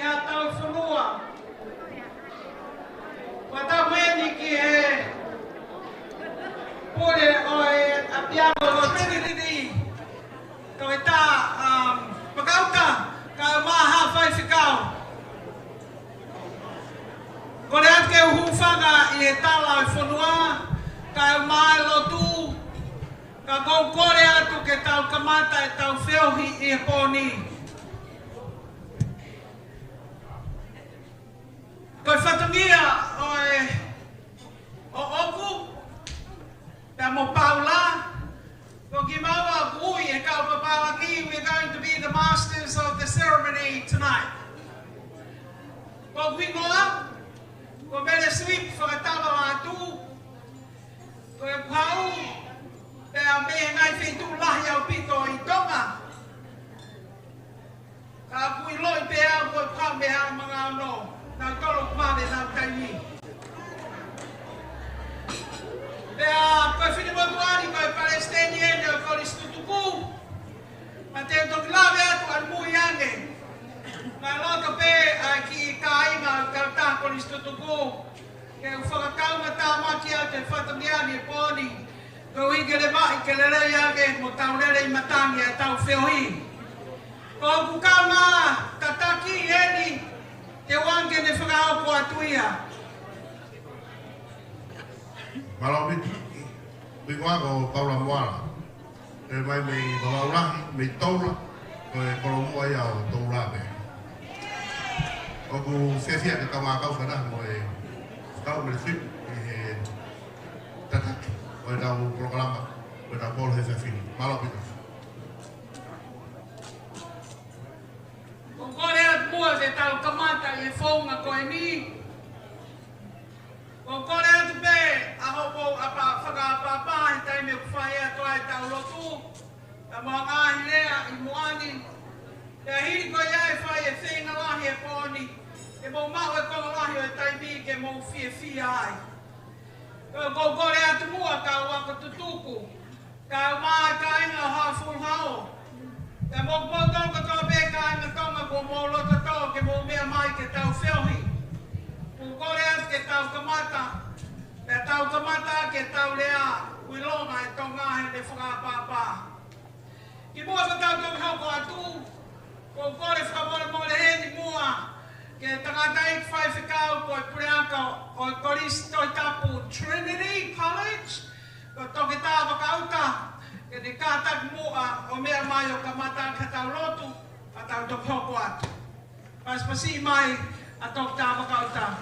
atau semua. Pada meni ki pole oi apiano lo tini ko ita pagauta ka maha fai fikao. Ko le ake uhufanga I tala I whanua ka mai lo tu ka gau kore atu ke tau kamata e tau whiohi I poni. Koe whatungia o oku, pia mo paula, ko ki maua kui e kau papawa ki, we're going to be the masters of the ceremony tonight. Ko kui ngoa, ko mele sweep whakatawa atu, ko e pau, pia mehe ngai whetu lahi au pito I tonga. Ka kui loi pia ko e pau meha mga ano. Nā tolo kumane nā taimi. Pea koe whinimotuari koe Palestiniene o Siu'Ilikutapu. Ma te toki lawe atu an mui ange. Nā loto pe ki kāinga o kautā Siu'Ilikutapu. Ke u whakakaunga tā maki au te whatangiani e pōni. Ko hige le mai ke le rei ange mo tau rere I matangi e tau whiohi. Ko kukama tataki eni. Te wange ne whakao po atuia. Malo mitu, mi wako Paula Moana. E mai mei walaurahi, mei taula, ko e kolomua ia o taula me. Oku sesia ke tawa kau sana mo e tau me sip e tataki. O e tau programa, o e tau polo he se fini. Malo mitu. Kore at mua te tau kamata I whaunga koe ni. Kore at pe a hopo whakapapa he taime ku whae atoa e tau lotu. Ta mua ngahi lea I moani. Te hiri koe ia e whae e whenga lahi e pōni. Ke mou maho e konga lahi o e taimi ke mou fia ai. Kore at mua ka waka tutuku. Ka maa ka inga haful hao. Te mok tonga tō pēka inga tonga ko mō lota tō ke mō mea mai ke tau whiohi. Ku kore at ke tau kamata. Pe tau kamata ke tau lea uilonga e tonga he ne whakapapa. Ki mua ka tau tonga hoko atu. Ko kore whakamore mōre heni mua. Ke tangata ik whai whikau ko e pureaka o Siu'Ilikutapu Trinity College. Ko toki tā wakauta. Ke te kātak mua o mea mai o kamata ka tau lotu, a tau tok hoko atu. Paspasi mai a tok tā wakauta.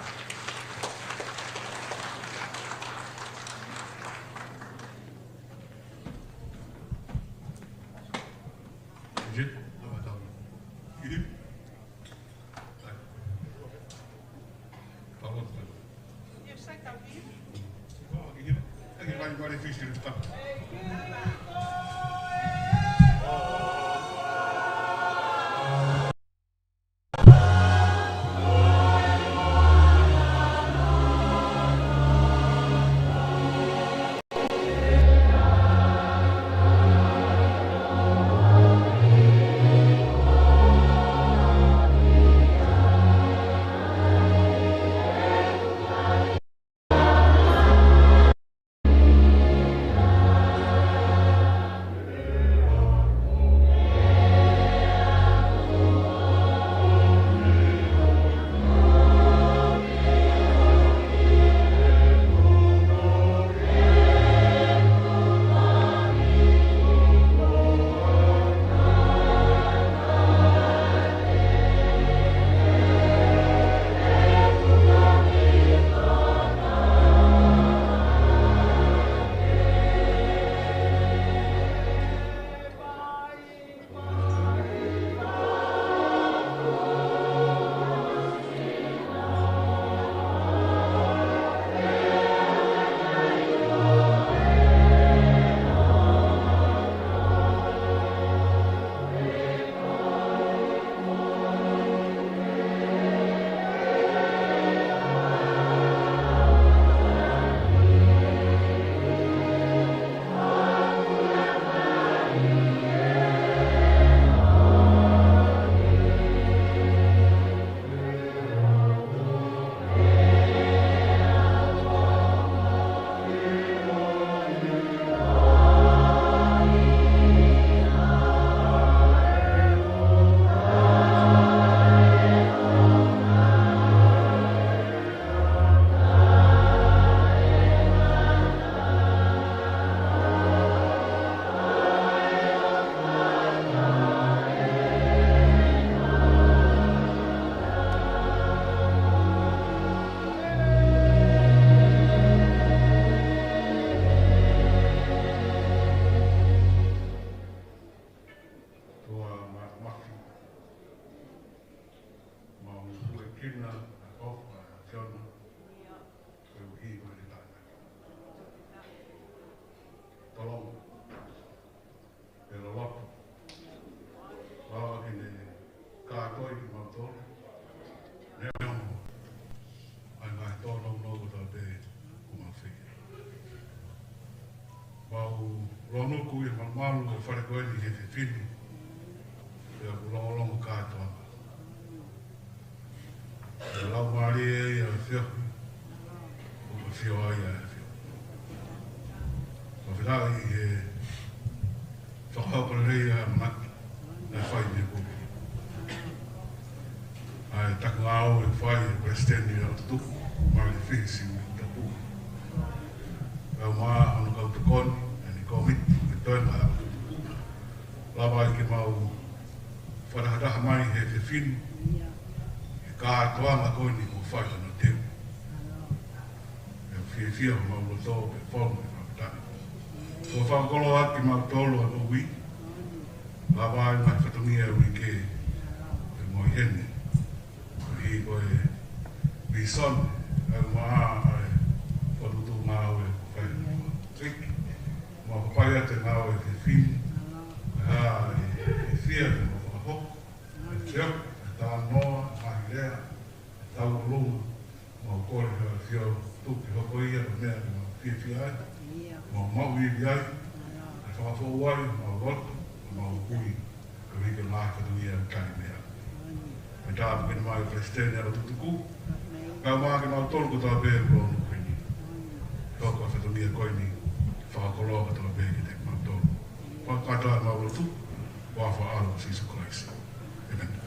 kina ofa fiona ko hi ko ni ta tolong pero lo wa kini ka ko i ma to ne ai mai to no no ko ta be ko ma fi wa lo no ku i ma ma lo fa ko ni he fini ya ko lo ka to lau mari e a fio o fio ai a fio o fila i e whakahapa rei a maki na whai me ko ai taku au e whai e presteni a tutuku Mailefihi Siu'Ilikutapu au maa anu kau tukoni e ni komiti e toenga a tutuku lava i ke mau whanahataha mai he te finu ka toanga koe ni ko whai no teo. E whia o mau roto e whonu e whakatani. Ko whakolo ati mau tolo a no wi, la vai mai whatungia ui ke e moi hene. Ko hi ko e bison, e maa e whanutu ngāo e whai no triki. Mua papai ate ngāo e te whinu, e ha e whia e mo whakahoko, e teo, e tā noa, lea tau lunga mo kore ha fio tuki hoko ia no mea no fia ai mo mau i ai e whakafo wai mo roto mo hui ka rika mā katuia kani mea me tāpu kena mai prestene ala tutuku ka mā ke mau tolu ko tā pēr rono koini hoko a whatunia koini whakakoloa ka tā pēr ki te mau tolu whakata mau rotu wafa alo Jesus Christ. Amen.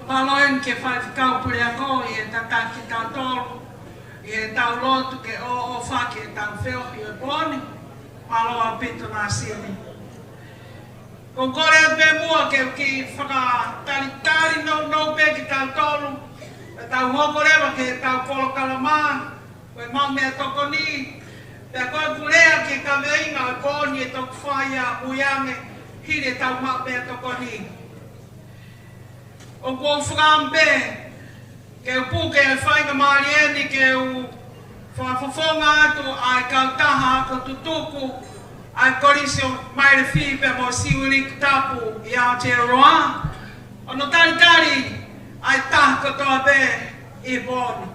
Paloen ke whai kau pule a ko i e tata ki tau tolu, i e tau lotu ke o whaki e tau whio i e poni, palo a pito nā siri. Ko kore a pe mua ke ki whakatari no pe ki tau tolu, e tau hoko rewa ke tau polo kalamā, koe mau mea toko ni, pea koe pulea ke ka veinga e poni e toku whai a uiange, hire tau mau mea toko ni. O ko whakampe, ke u puke e whainga marieni ke u whafofonga atu ai kautaha ko tutuku ai korisi o Mailefihi pe mo Siu'Ilikutapu Aotearoa. Ono tari ai taha katoa be i poni.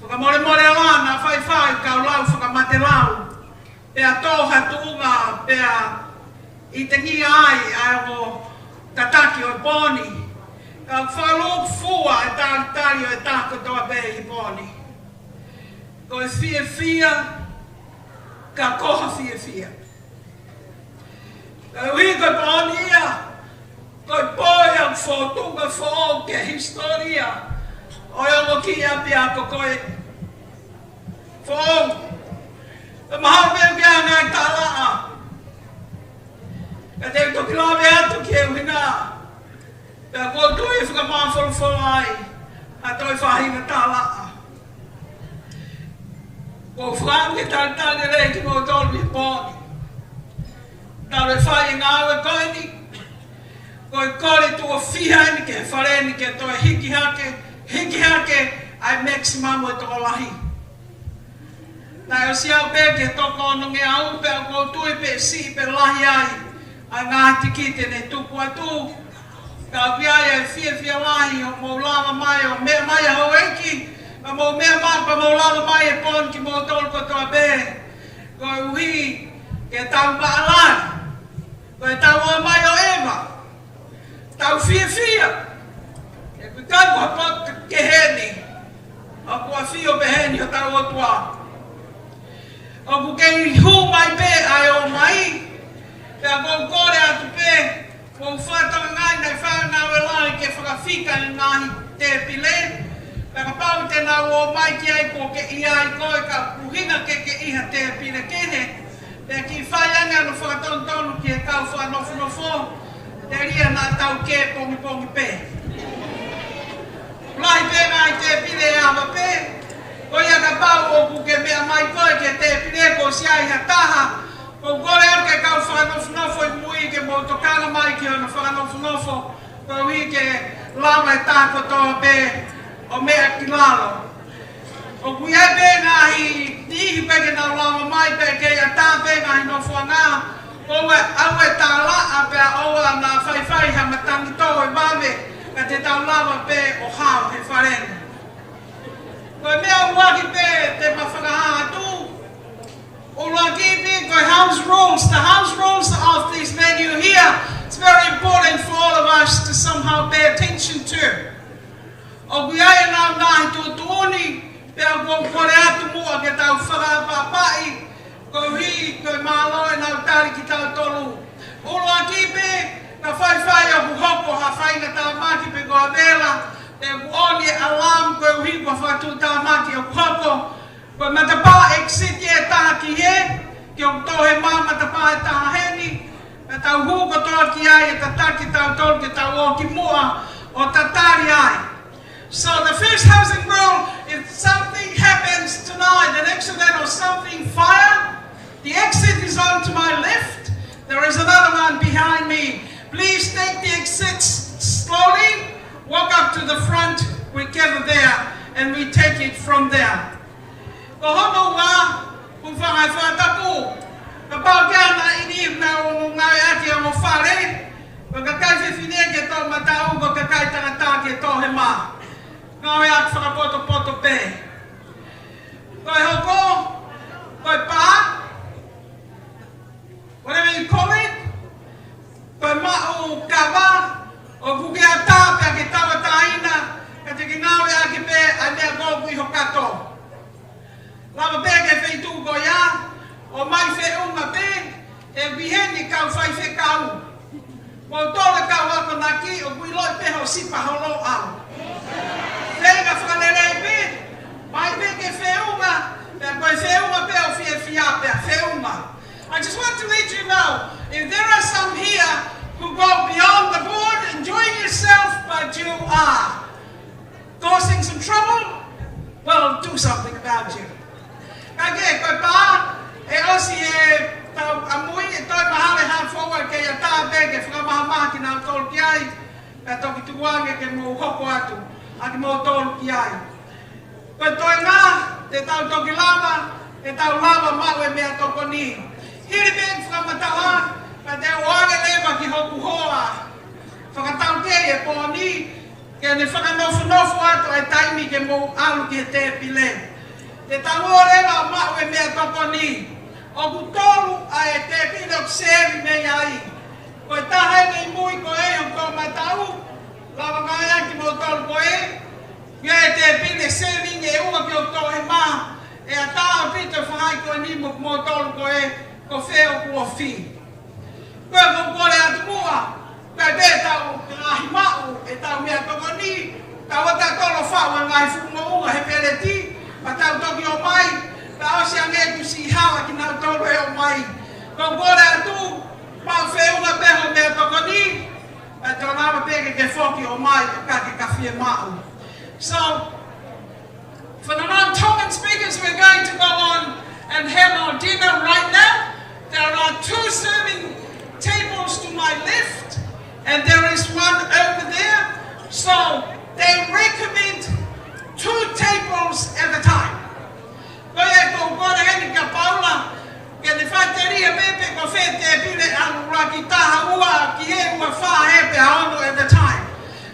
Whakamore alana whai kaulau whakamate lau. Pea toha tuunga pea i te ngia ai o tataki o poni. Ka whalok fua e tari o e tāko toa be i poni. Ko e whia, ka koha whia. Ka ui ko poni ia, ko e poe au whotunga who ke historia. O e ongo ki a pia ko koe who. Ka maha mea kia ngai tālaa. Ka te toki lawe atu ki e wina. Pea ko tui whakamāwhoroforo ai, a toi whahina tālaa. Ko whakamu ke tātane rei ki mō tolu i pōni. Tāre whai ngāwe koini, ko i kore tua whihaini ke whareni ke toi hiki hake, ai maximum o toko lahi. Nai o siau pe ke toko ono nge au, pea ko tui pe si pe lahi ai ngāti kite ne tupu atu, ka viaia e whia lahi o mō lava mai o mea mai a hoeki, ka mō mea mapa mō lava mai e pon ki mō tolu kotoa be, ko e uhi ke tau maalai, ko e tau o mai o ema, tau whia, e kui tau hapot ke heni, o kua whio pe heni o tau o tua. O ku kei hu mai pe ai o mai, pe a kong kore atu pe, kong whātanga ngai nei whānau e lai ke whakawhika ni ngahi te pile, pe ka pau te nau o mai ki ai ko ke ia i koe ka puhinga ke iha te pile kehe, pe ki whaianga no whakatonu ki e kau whanofo, te ria nā tau ke pongi pe. Lai pe ngai te pile e awa pe, ko ia ka pau o ku ke mea mai koe ke te pile ko siai ha taha, ko kore ake ka mai ki ona whakanofo ko hui ke lama e tāko toa be o mea ki lalo. O kui ai be ngahi nihi peke na lama mai peke a tā be ngahi no whanga oe aue tā laa pe a oa na whaiwhai ha matangi tō e mame ka te tau lama pe o hao he wharene. Koe mea uaki pe te mawhakaha atu the house rules of this menu here, it's very important for all of us to somehow pay attention to. O guiai nā nahi tō tōni, pēr ko kore atu mua ke tau whakapapai, ko ri, ko mālo e nau tāri ki tau tolu. Olo a kipe, ka whaiwhai o kuhoko ha whainga tā maki pe ko a vela, te kuoni alam ko ui ko whatu tā maki o kuhoko, ko matapa exit ye tā ki he, ki o tohe mā matapa e tā heni, me tau huko toa ki ai e tataki tau tolu ki tau o ki mua o tatari ai. So the first housing rule, if something happens tonight, an accident or something, fire, the exit is on to my left, there is another one behind me. Please take the exits slowly, walk up to the front, we gather there, and we take it from there. Ko hono wa, ku whangai whatapu. Ka pau kia na ini na o ngai ati o whare, ko ka kai whiwhine ke tō matau, ko ka kai tangata ke tō he mā. Ngāwe atu whakapoto pē. Koe hoko, koe pā, whatever you call it, koe ma'u kawa, o kuke a tā pia ke tawa tāina, ka te ki ngāwe ake pē, a mea kōku i hokato. Lama pē ke wheitu ko ia, o mai whe unga pē, e wiheni kau whai whe kau. Mo tōle kau ako naki, o kui loi pē ho sipa holo au. Venga whakalelei pē, mai pē ke wheunga, pē koe wheunga pē o whia pē, wheunga. I just want to let you know, if there are some here who go beyond the board, enjoying yourself, but you are causing some trouble, well, do something about you. Kage, koe pā, e osi e tau amui, e toi mahale han forward ke ia tā pē, ke whakamaha ki nau tolu ki ai, e toki tuwange ke mō hoko atu, a ki mō tolu ki ai. Koe toi ngā, te tau toki lama, e tau lama mau e mea toko ni. Hiri pēn whakamataha, ka te oare lewa ki hoku hoa. Whakatau te e pō ni, ke ne whakanofo atu ai taimi ke mō alu ki he te pile. Te tau o lewa mau e mea toko ni. O ku tolu a e te pile o kseri mei ai. Koe taha e nei mui ko e o ko matau, lawa ngai aki mō tolu ko e, kia e te pile seri nge ua ki o tohe mā, e a tā o pito whahai ko e ni mō tolu ko e, ko wheo kua whi. Koe ko kore atu mua, koe be tau ngahi mau, e tau mea toko ni, tau ata tolo whau e ngai whumo unga he peleti, pa tau toki o mai, ta osi ange kusi hawa ki nau tolo e o mai. Ko kore atu, pau wheunga peho mea toko ni, e tau nama peke ke whoki o mai, o kake ka whie mau. So, for the non-Tongan speakers, we're going to go on and have our dinner right now. There are 2 serving tables to my left, and there is one over there. So they recommend 2 tables at a time. Koe ko kore heni ka paula, ke ne whaiteria pepe ko whete pile anu raki taha ua ki he ua wha hepe haono at a time.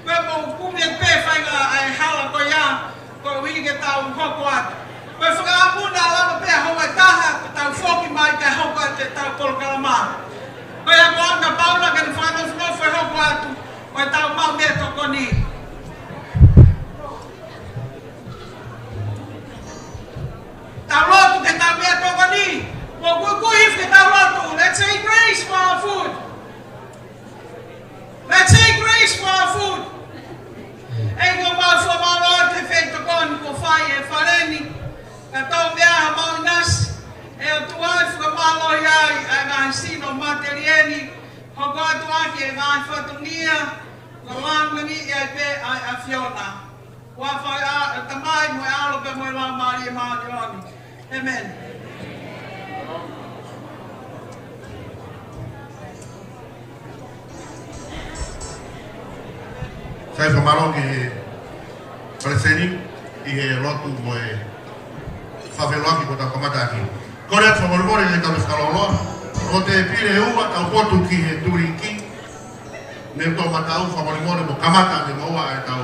Koe mo kumien pe whainga ai hala ko ia, ko wiki ke tau hoko atu. Koe whakaapuna lama pēr hoa taha, ko tau whoki mai kai hoko atu e tau kolokalama. Koe a koanga paula ke ni whanofnofo e hoko atu, o e tau mau mea toko ni. Tau lotu ke tau mea toko ni, mo kuhif ke tau lotu, let's say grace for our food. Let's say grace for our food. Ego mau whamaro te whei tokoni ko whai e whareni, ka tau mea ha mau nasi, e o tuai whakamalohi ai a ngāhi sino materieni, hoko atu aki e ngāhi whatungia, ka langangi e ai pē ai a Fiona. Wa whai a tamai mo e alo pe mo e la maari e maari oni. Amen. kai whamaro ki preseni i he lotu mo e whawheloaki ko ta kamataki. Kore atu whamorimore le tau skaloloa, o te pire ua tau potu ki he turiki, me tō matau whamorimore mo kamata me maua e tau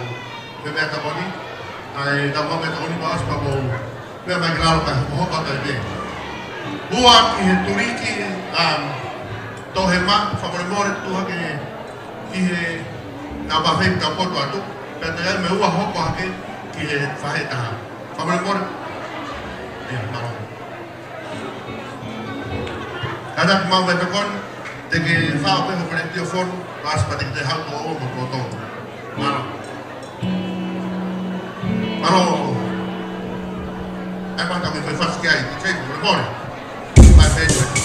me mea taponi, ai tau mame taponi pa aspa mo mea mai kilaro kai hopa kai me. Ua ki he turiki, tō he ma, whamorimore tuha ki he tau pawhei tau potu atu, pia te me ua hoko hake ki he whahe taha. Whamorimore, maro. Kada ki mau veta kon, te ke whao peho kore tio whonu, aspa te ki te hau tō o mo koto. Maro. Maro. Ai mata me foi fácil que ai, te chego, por favor. Vai feito.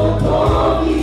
Siu'Ilikutapu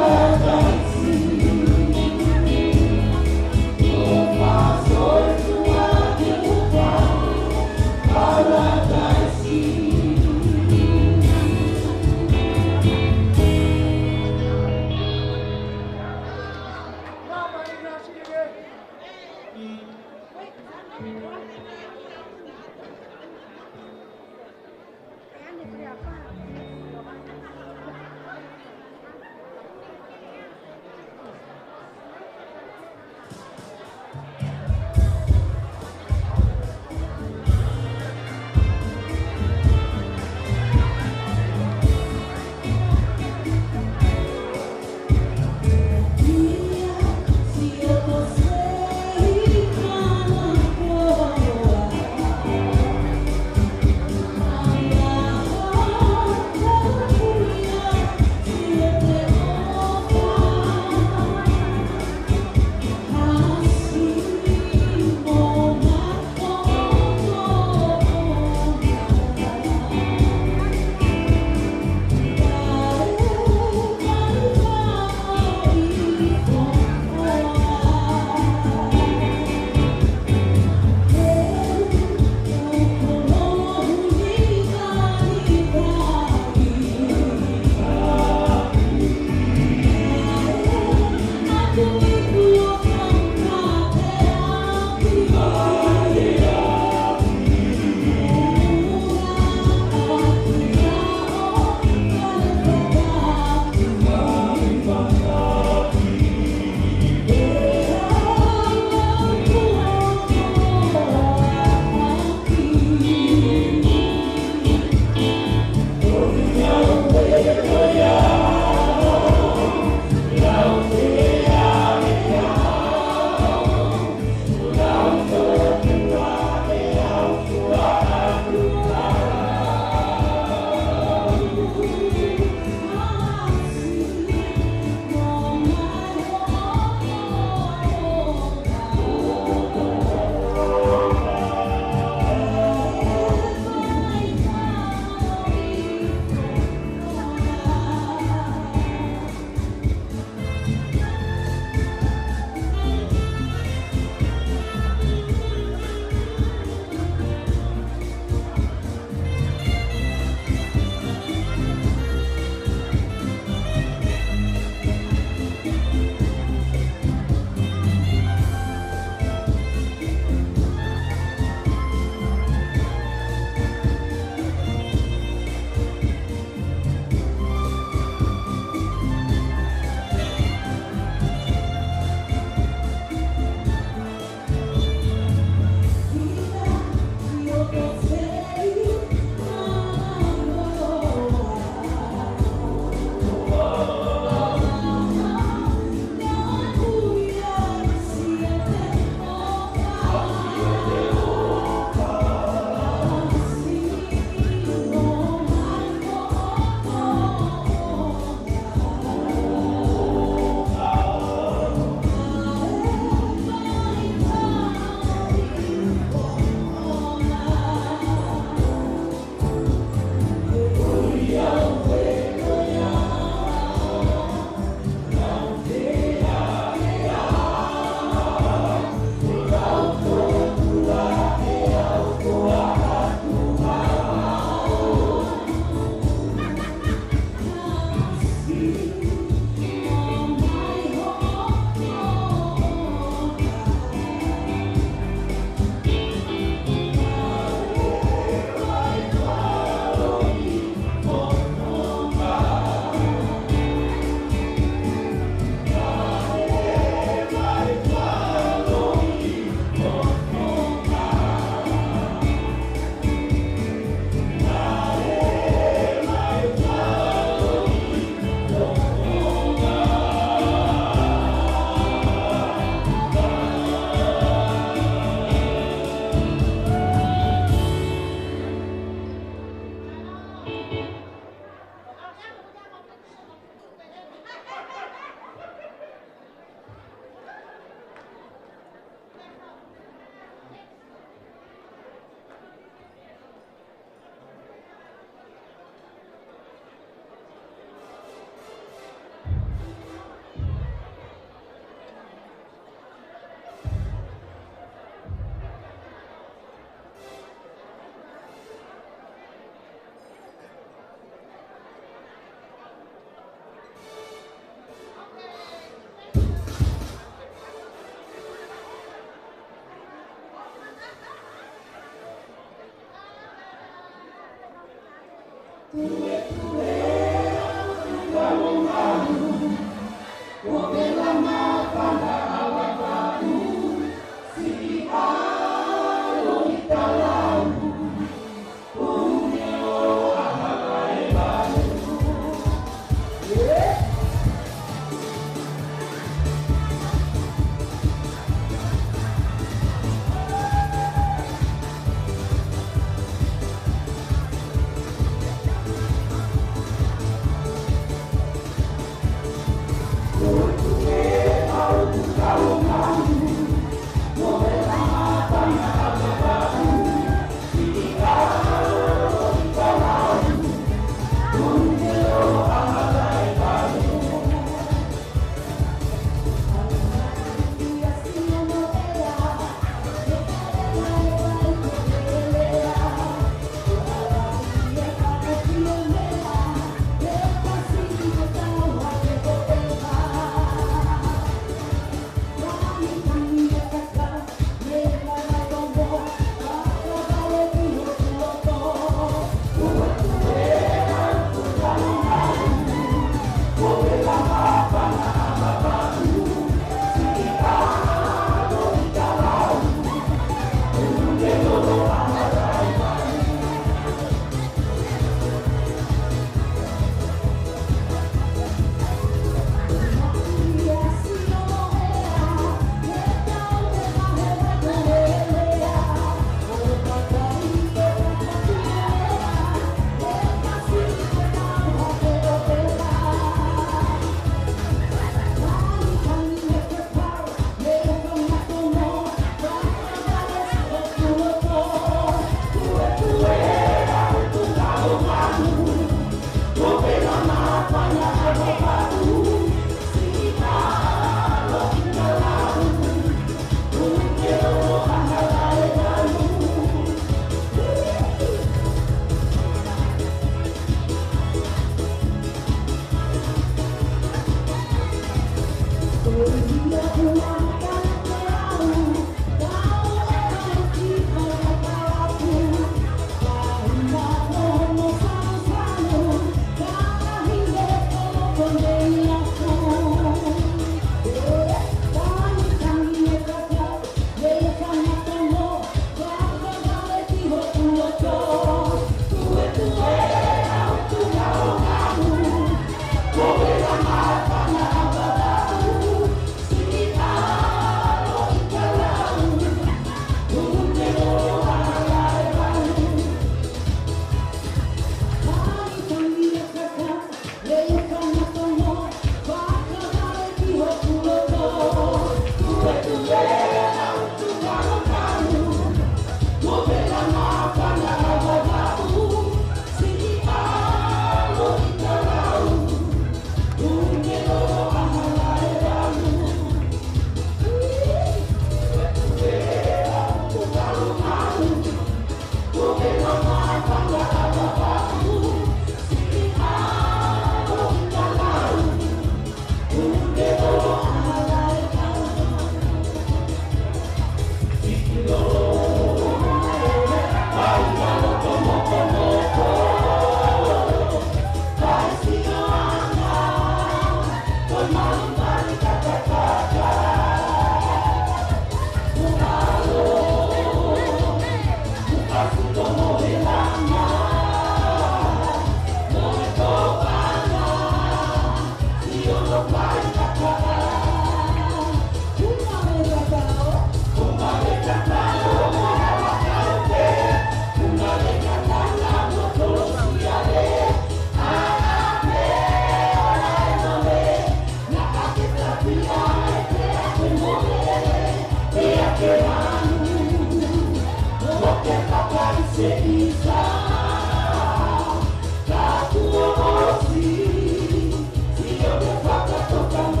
Siu'Ilikutapu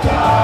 God.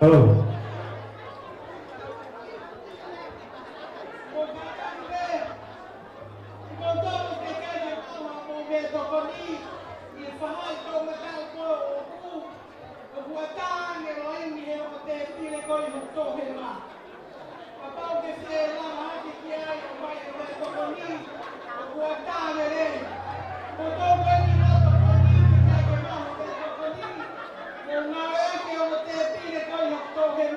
Hello. Thank you.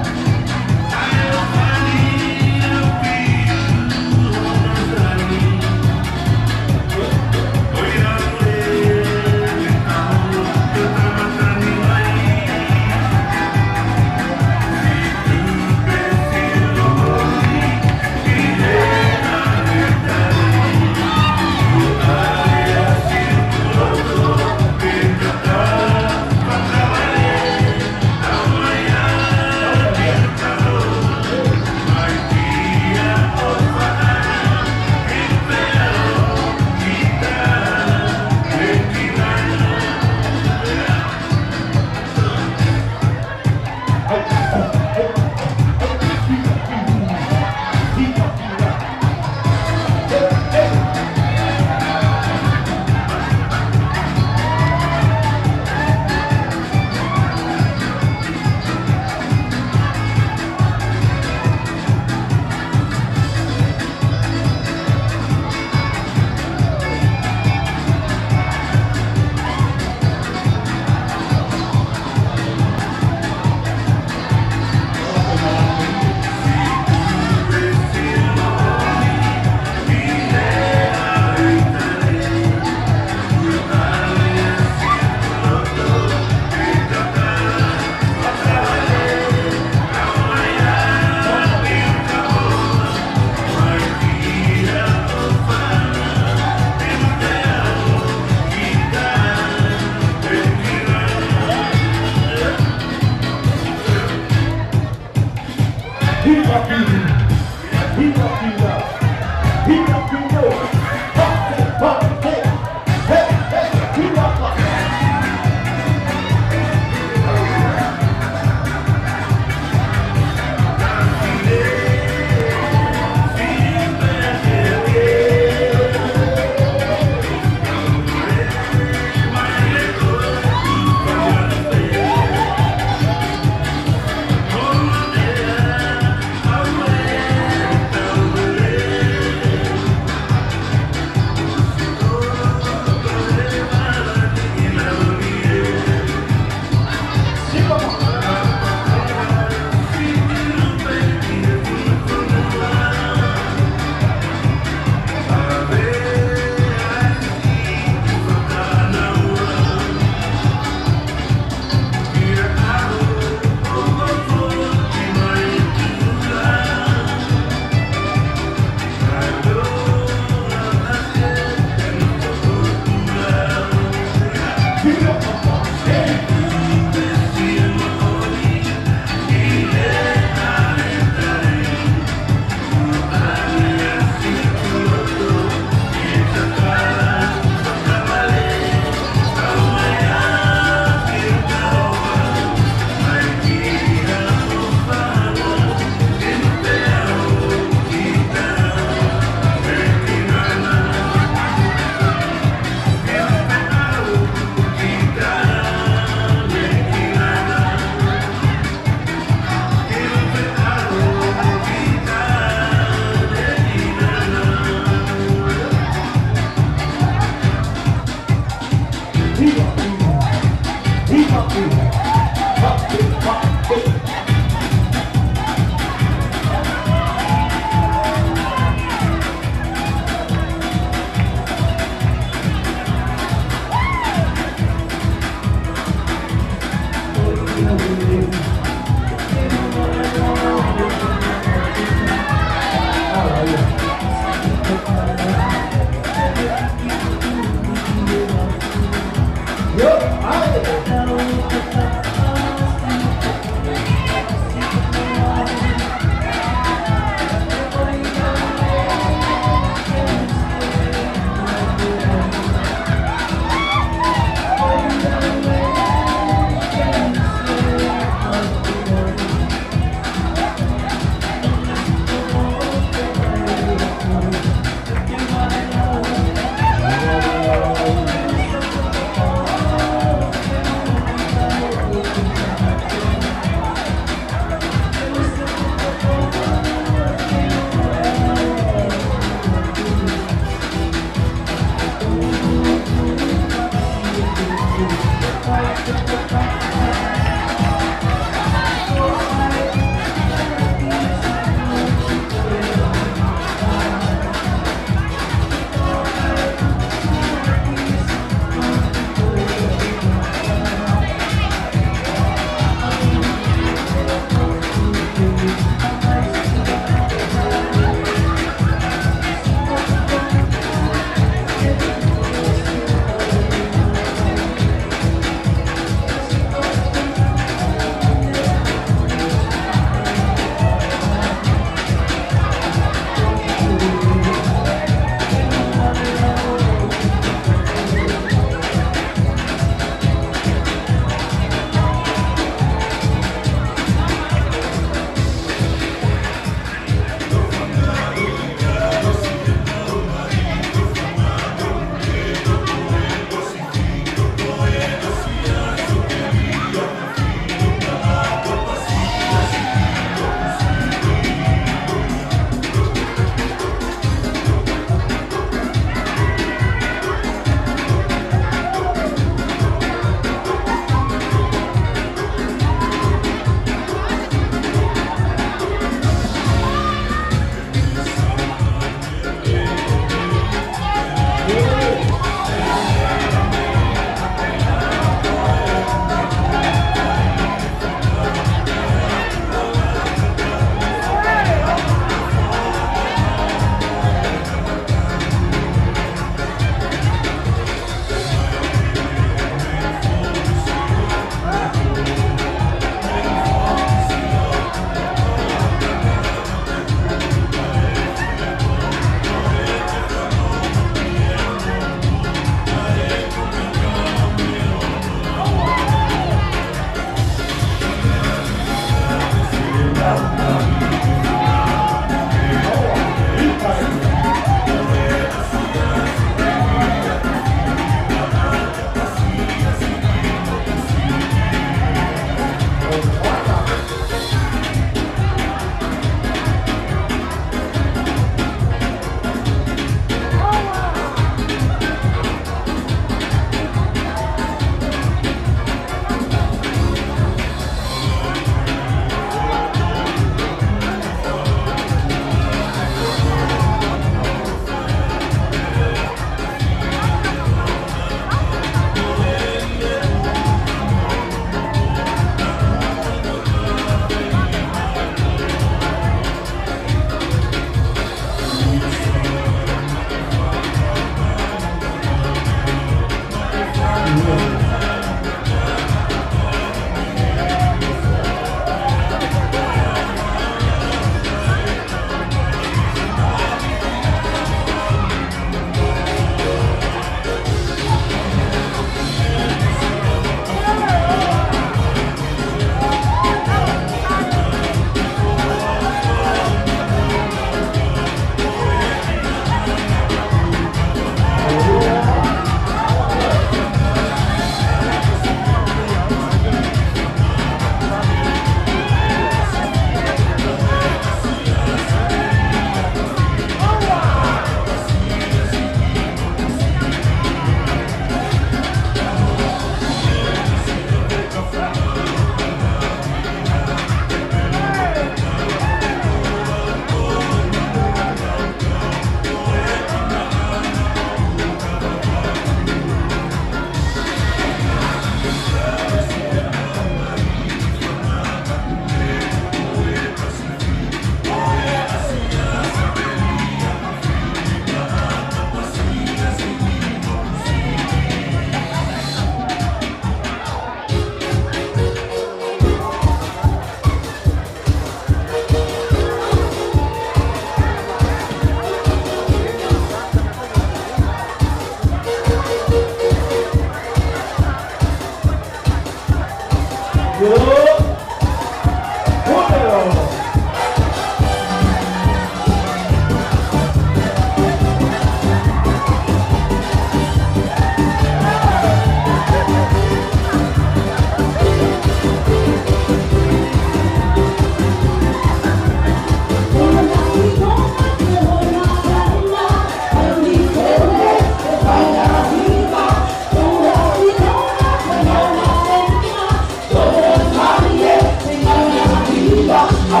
I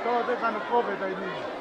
Todo te cano cope dai ni.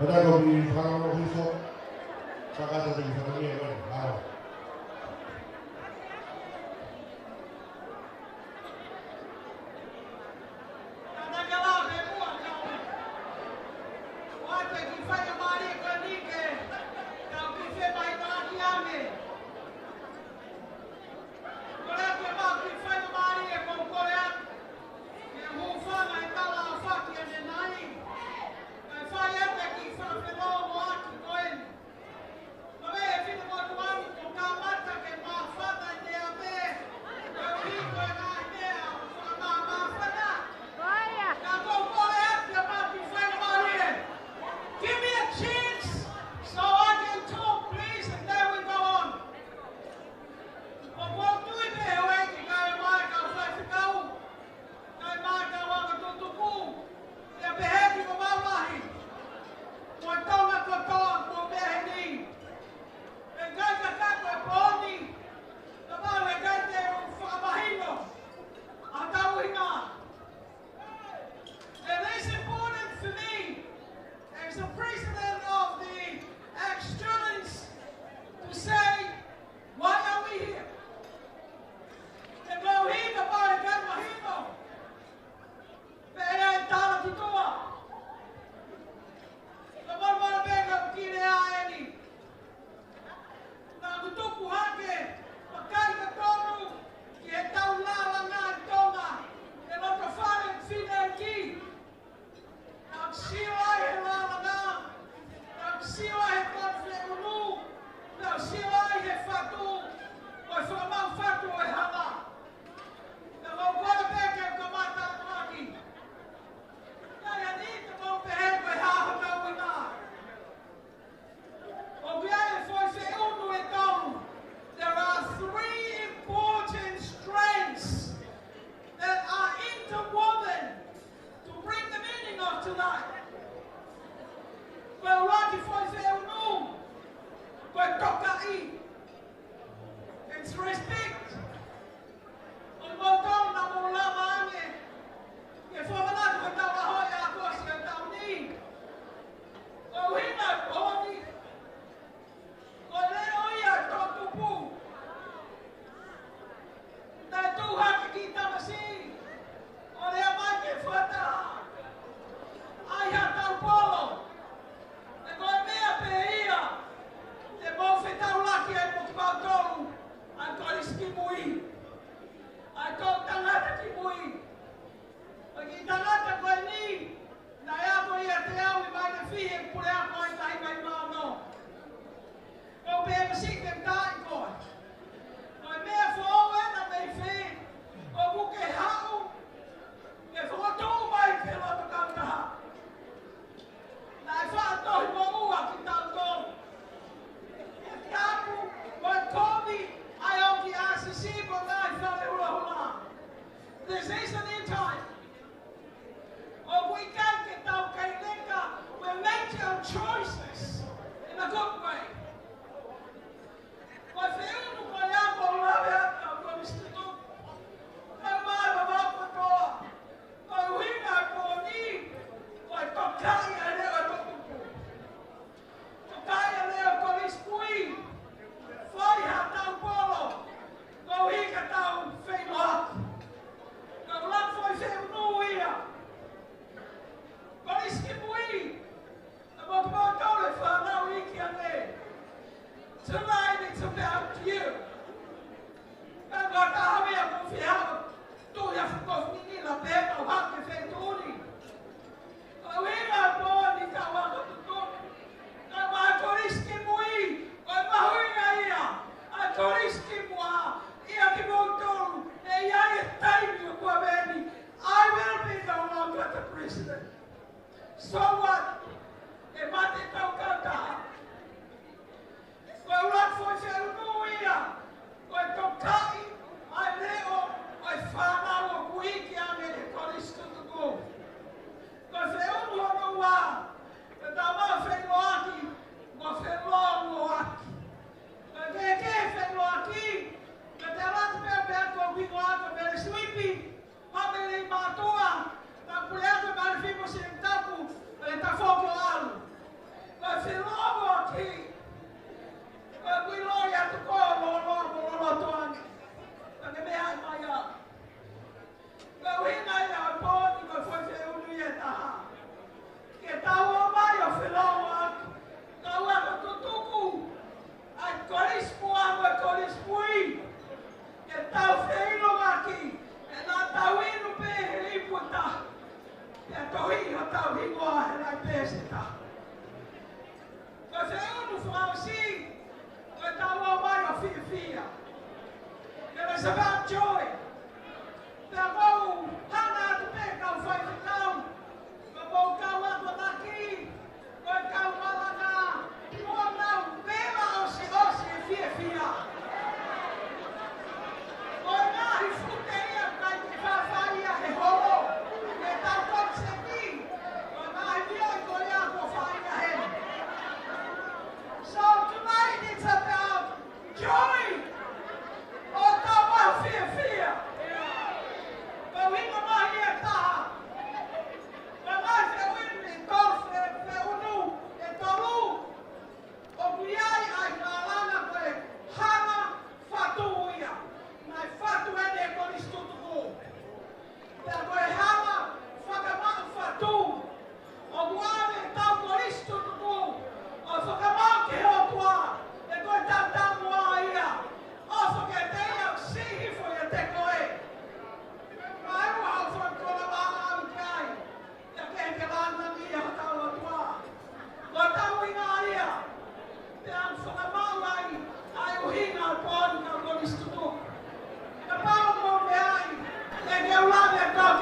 Pada kami sekarang besok, saya kata di sana ni kan,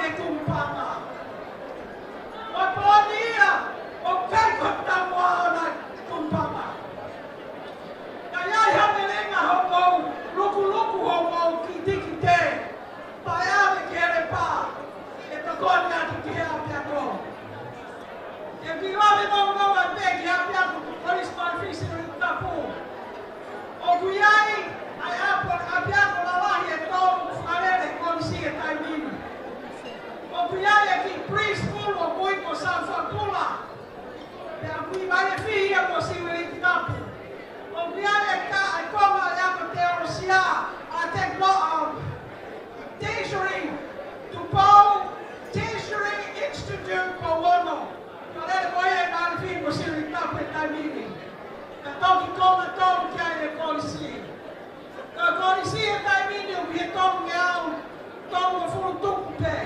ke kumpanga. O ponia o kai kota moana kumpanga. Kaya hamelenga ho luku ho ki te. Paiave kere pa. E tokoni atu ki hea ko. E ki wale no a te ki hea ko Police Mailefihi Siu'Ilikutapu. O kuiai ai apo apiako la lahi e tau whakarere konisi e taimini. O kuiai e ki priest mulu o kuiko sa whakula. E a kui Mailefihi e mo Siu'Ilikutapu. O kuiai e ka ai konga e ako te orosia a te Treasury to Paul Treasury Institute po wono. Kalere koe e Mailefihi mo Siu'Ilikutapu e taimini. Ka toki kona tonu kia e polisi. Ka polisi e taimini o kia tonu me au, tonu o furu tuku pe.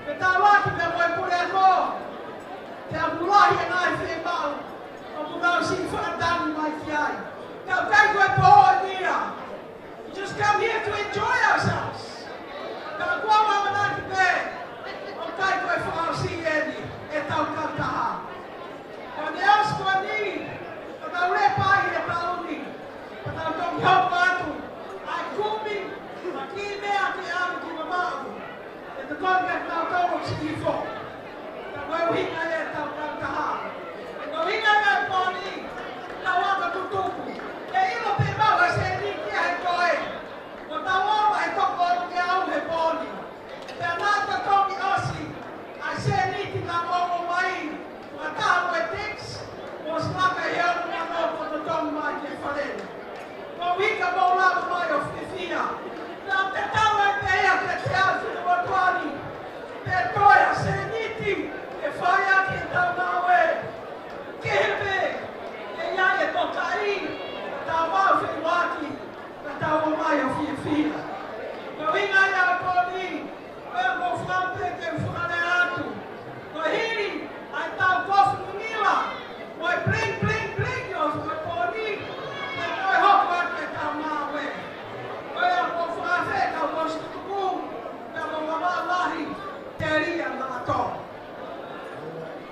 Pe tā waki me koe pure a ko. Te amulahi e nai whi e mau. O munau si whaatani mai ki ai. Ka kai koe poho e mira. We just come here to enjoy ourselves. Ka kua mamanaki pe. O kai koe whakao si eni. E tau kantaha. Ka ne aus koe ni. Ka ure pahi e tauni. Ka tau hopo atu. Ai kumi. Ma ki mea ki amu ki mamau. E te konga tau tau si kifo. Ka koe uhinga e tau kantaha. Ka uhinga e poni. Ka waka tutuku. E ilo pe mau e se ni ki hai koe. Ko tau oma e toko anu ki au he poni. Pe anata toki osi. Ai se ni ki na momo mai. Ma taha e tix. O slaka e anu na no ko to tonu mai ke whalele. Ko wika mau lava mai o whiwhia. Nā te tau e pēia ke te afu o watuani. Te toia se niti e whai aki e tau nau e. Kehepe e iai e tokai. Ka tau mau whiwaki. Ka tau o mai o whiwhia. Ko winga ia poni. Koe mo whampe ke whakane atu. Ko hiri ai tau kofu ngila. Koe bling bling bling o whakaponi. Te koe hoko ake tau nau e. Koe a mo whakawhe kau mosi tuku. Ka mo mamalahi te ria na ato.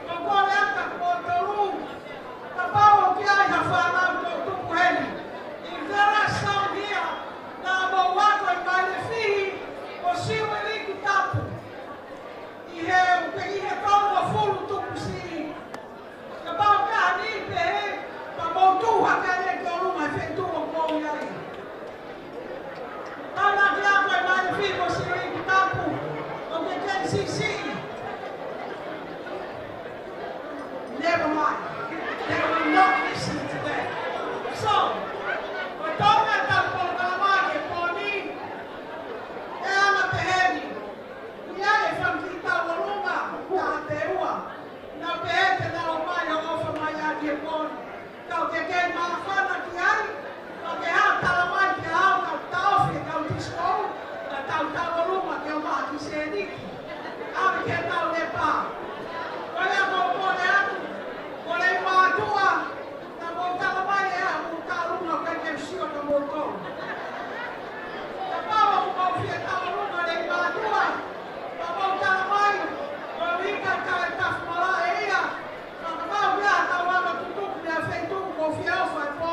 Ko kore aka ko toru. Ka pao ki ai ha whanau ko tuku heni. If there are some here na mo wako i Mailefihi o Siu'Ilikutapu. I he tono fulu tuku si. Ka pao ka ni pe he. Ka mo tuha ka ne ko runga i whentu o kou iai. Tana ki ako i Mailefihi o Siu'Ilikutapu. O ke KCC. Never mind. They will not listen to that. So, o tonga tau po kalamake po ni. E ana te heni. Ia e whanki tau o runga. Ka te ua. Nā pe e te nao mai o ofa mai a ki e poni. Kau ke kei maafana ki ai. Kau ke hao tala mai ki hao kau taofi e kau tiskou. Ka tau tau o runga ke o maa ki se niki. Awe ke tau le pā. Koe a mo pone atu. Kore i mātua. Ka mo tala mai e a mo tau runga koe ke usio ka mo kou. Ka pāwa ku mau fie tau o runga le i mātua. Ka mo tala mai. Koe wika ka e tafu mala e ia. Ka mau kia tau wanga tutuku mea whentuku ko fie ofa e po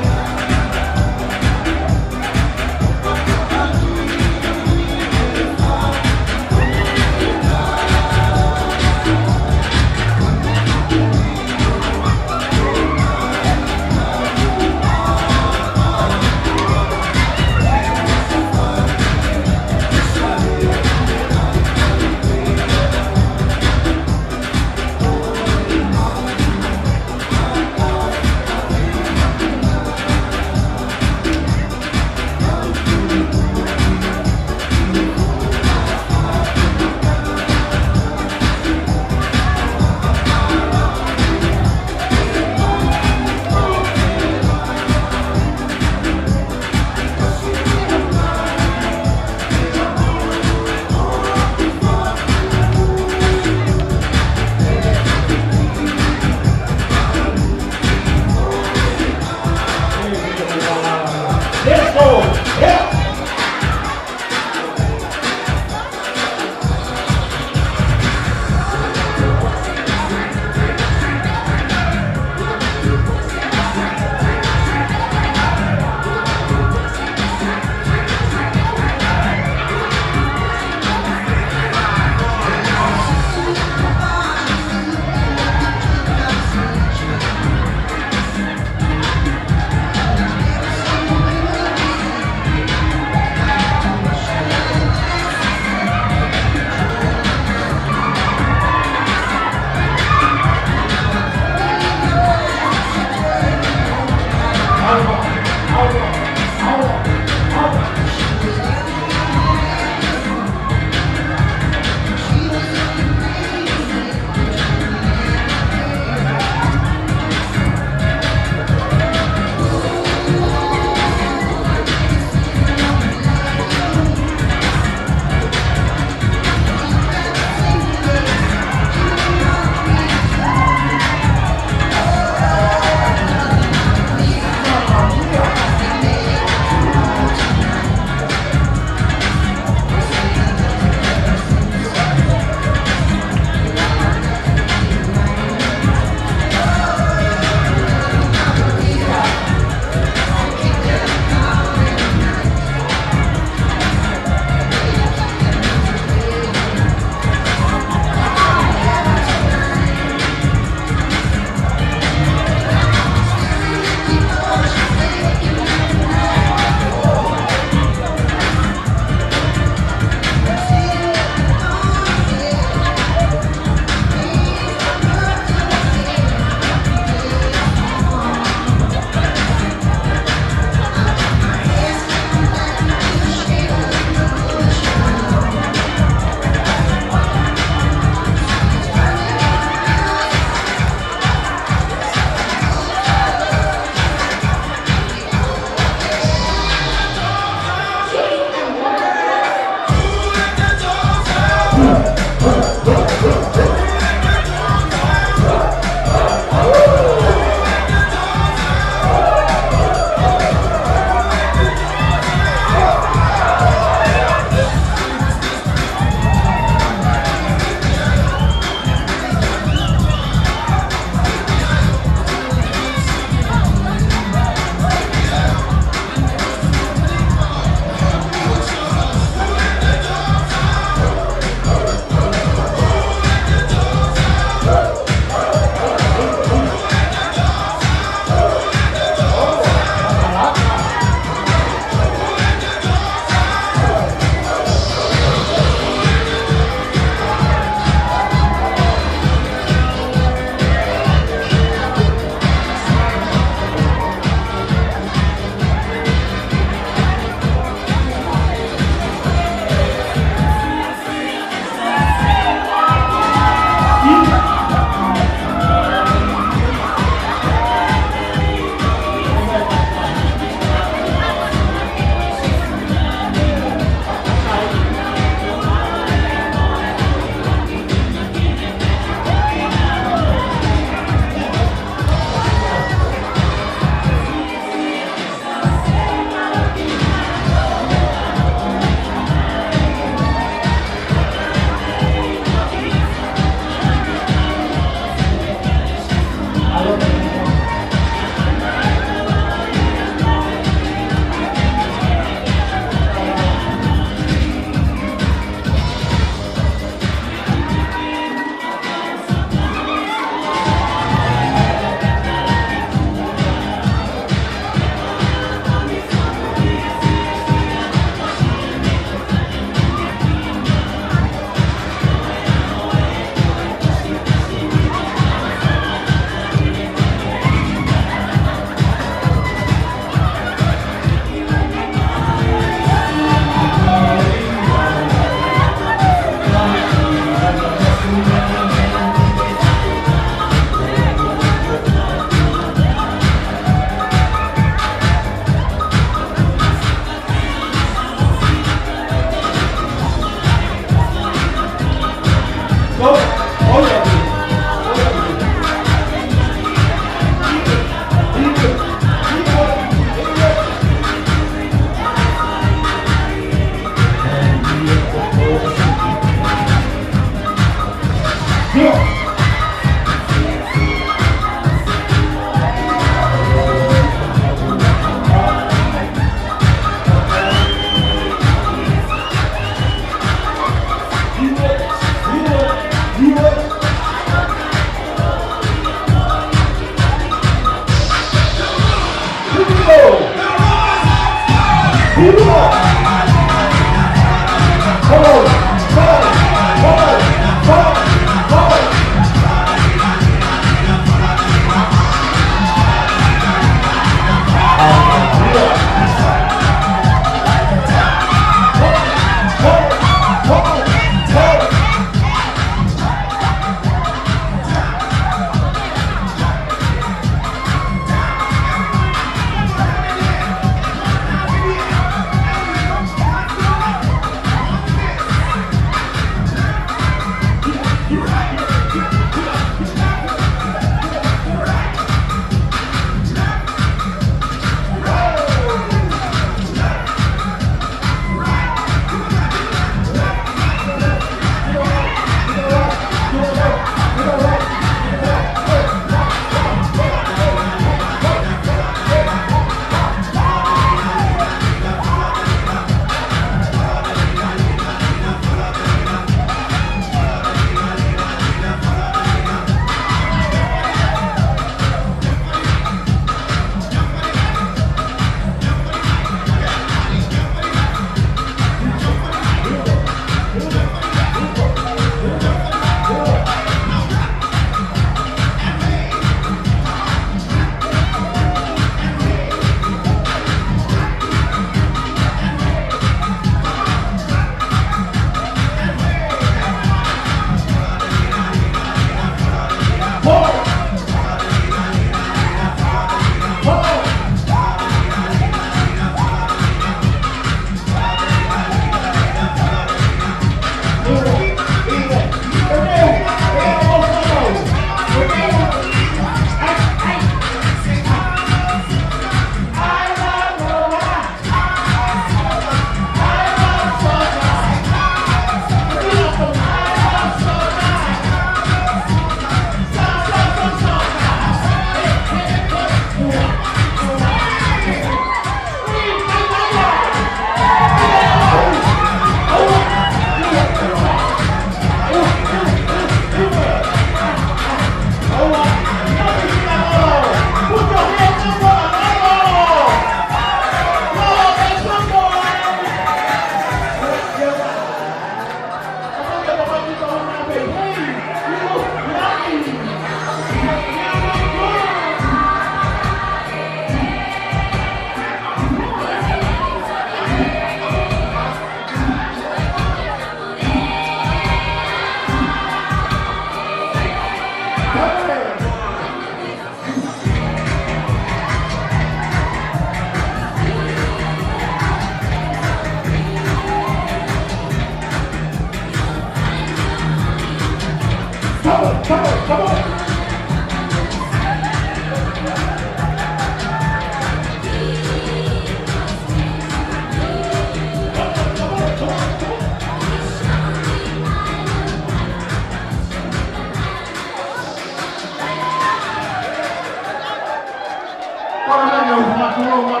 kuroa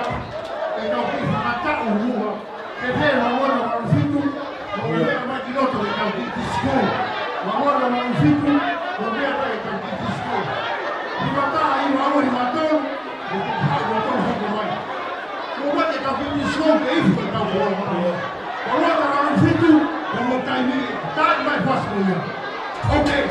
e kau kisa matau rua e vera ora marufitu o vera makinoto e kau kiti school ma ora marufitu o vera e kau kiti school i mata i maori matou e te hau matou hoko mai o mate kau kiti school ke ifu e kau ora matou o ora marufitu o mo taimi tai mai pasko okay.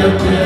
Poi,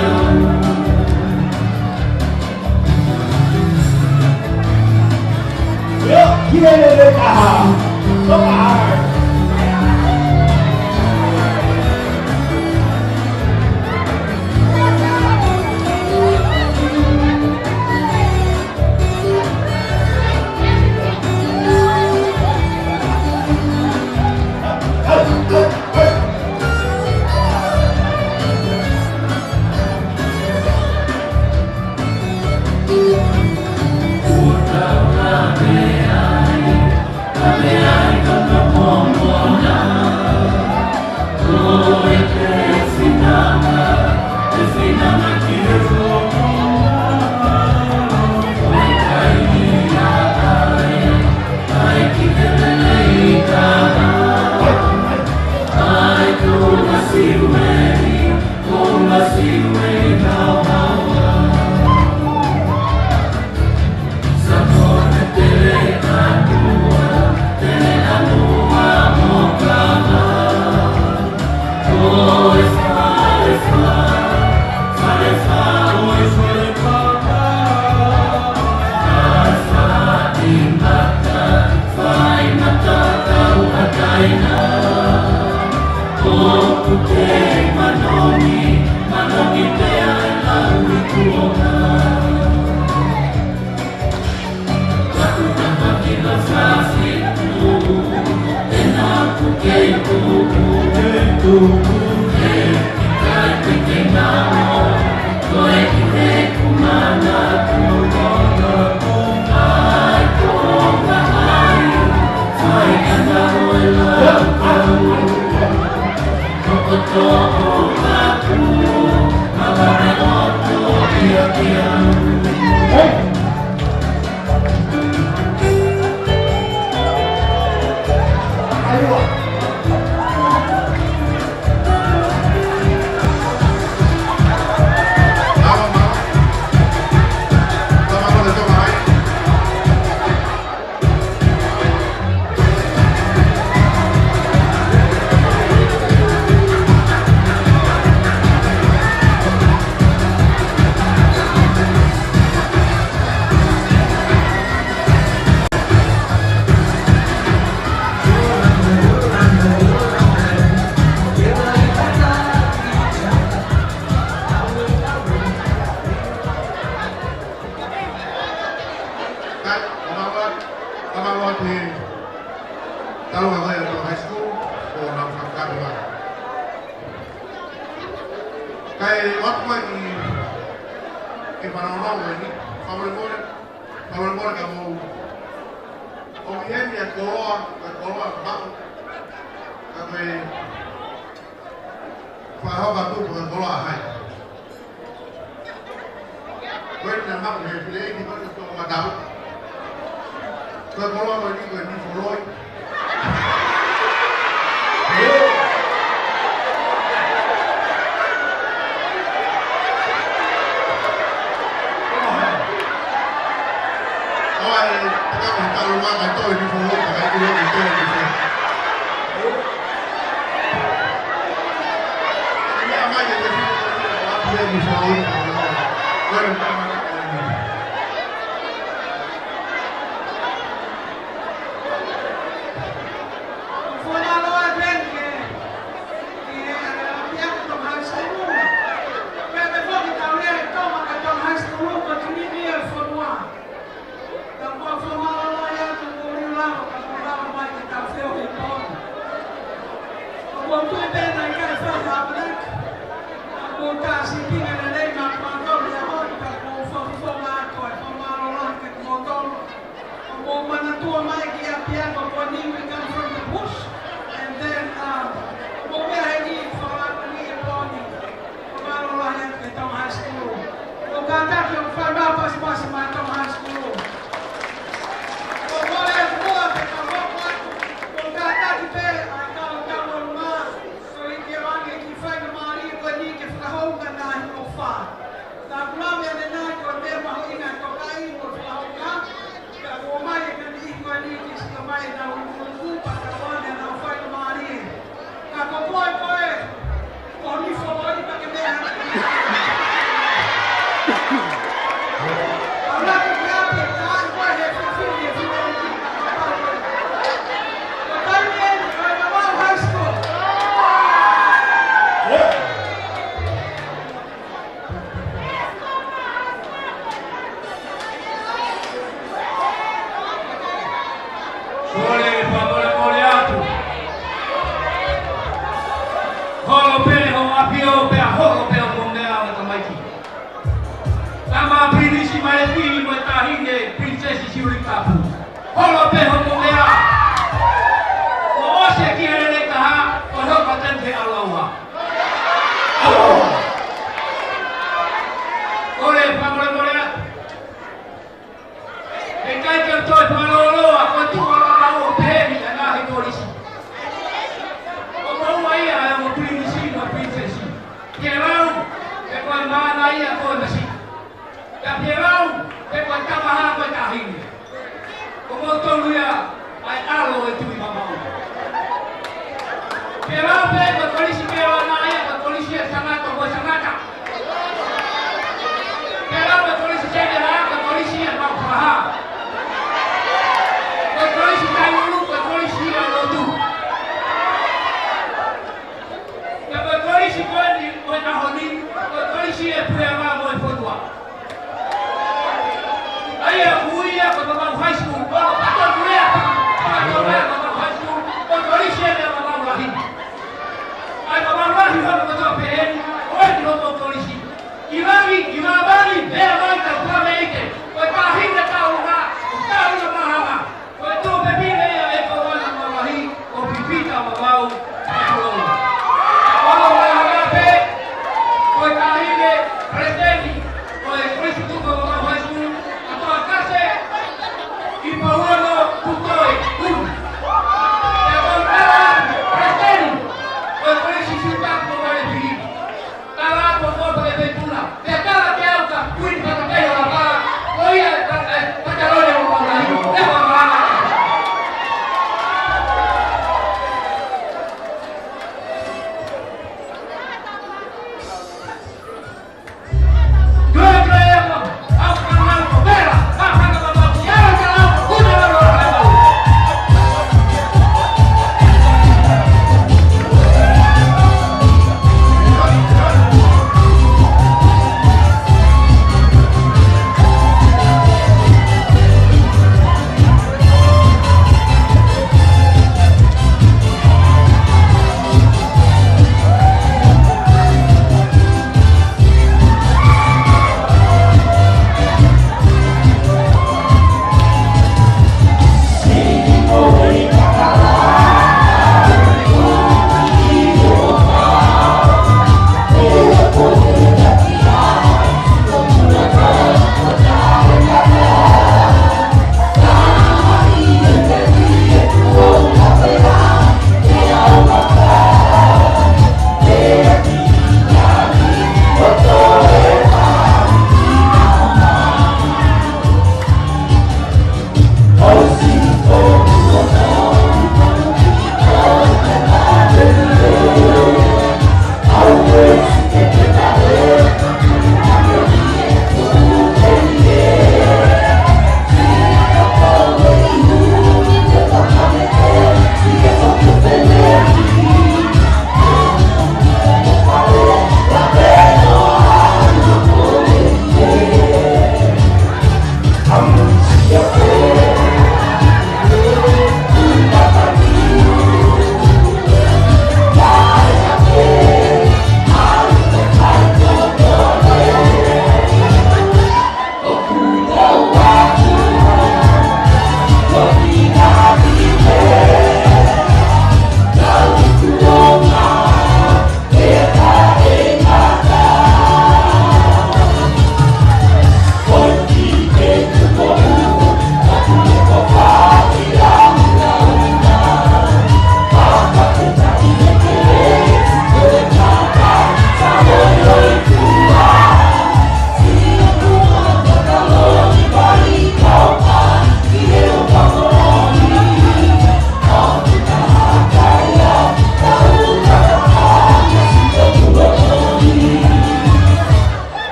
ogni favore perché Mailefihi mo tahine Princess Siu'Ilikutapu. Holo pe homo ea. O ose ki hele kaha o hoka tante alaua. Ole pamole morea. E kai ke toi paloloa ko tu ala o peni ana he polisi. O mo ia e mo princess. Ke lau e ko mana ia ko nasi. Ya pierau e ko tamaha ko tahine. Como tolu ia ai alo e tui mamau. Pierau pe ko polisi pe ana ia ko polisi e sanata ko sanata. Pierau pe polisi chega lá ko polisi e mau faha. Ko polisi kai ulu ko polisi e lotu. Ya ko polisi ko ni ko na honi ko polisi e prea mo e fotua. Ayah kuya ko babang high school ko patol kuya babang high school ko polisi ya babang lahir ay babang lahir ko to PN oi ko polisi imabali bea manta kuameike ko tahir na tauna mahama ko to bebile ya e ko wana malahi ko pipita babau ko wala pe ko tahir presidente ko polisi tu ko babang high school y Paulo Putoi, ya volverá presente, o polisi Siu'Ilikutapu Mailefihi, tala por de ventura, de cada que auka, kuin para peyo la para, oia patalone o malahi, de volverá.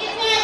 He said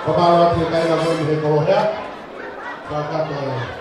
Pamalo ati kai na mo ni ko hea. Ka to.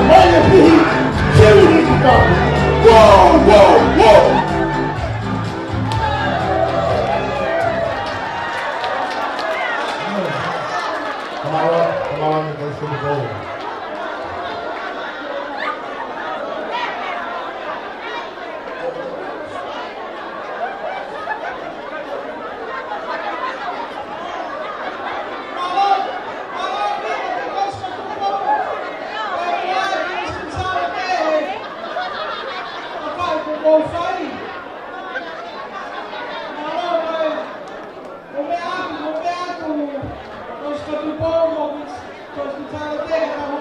Mailefihi Siu'Ilikutapu. Whoa, whoa, whoa. Come on, it goes to the goal. Obrigado, obrigado. Nós estamos bom, nós estamos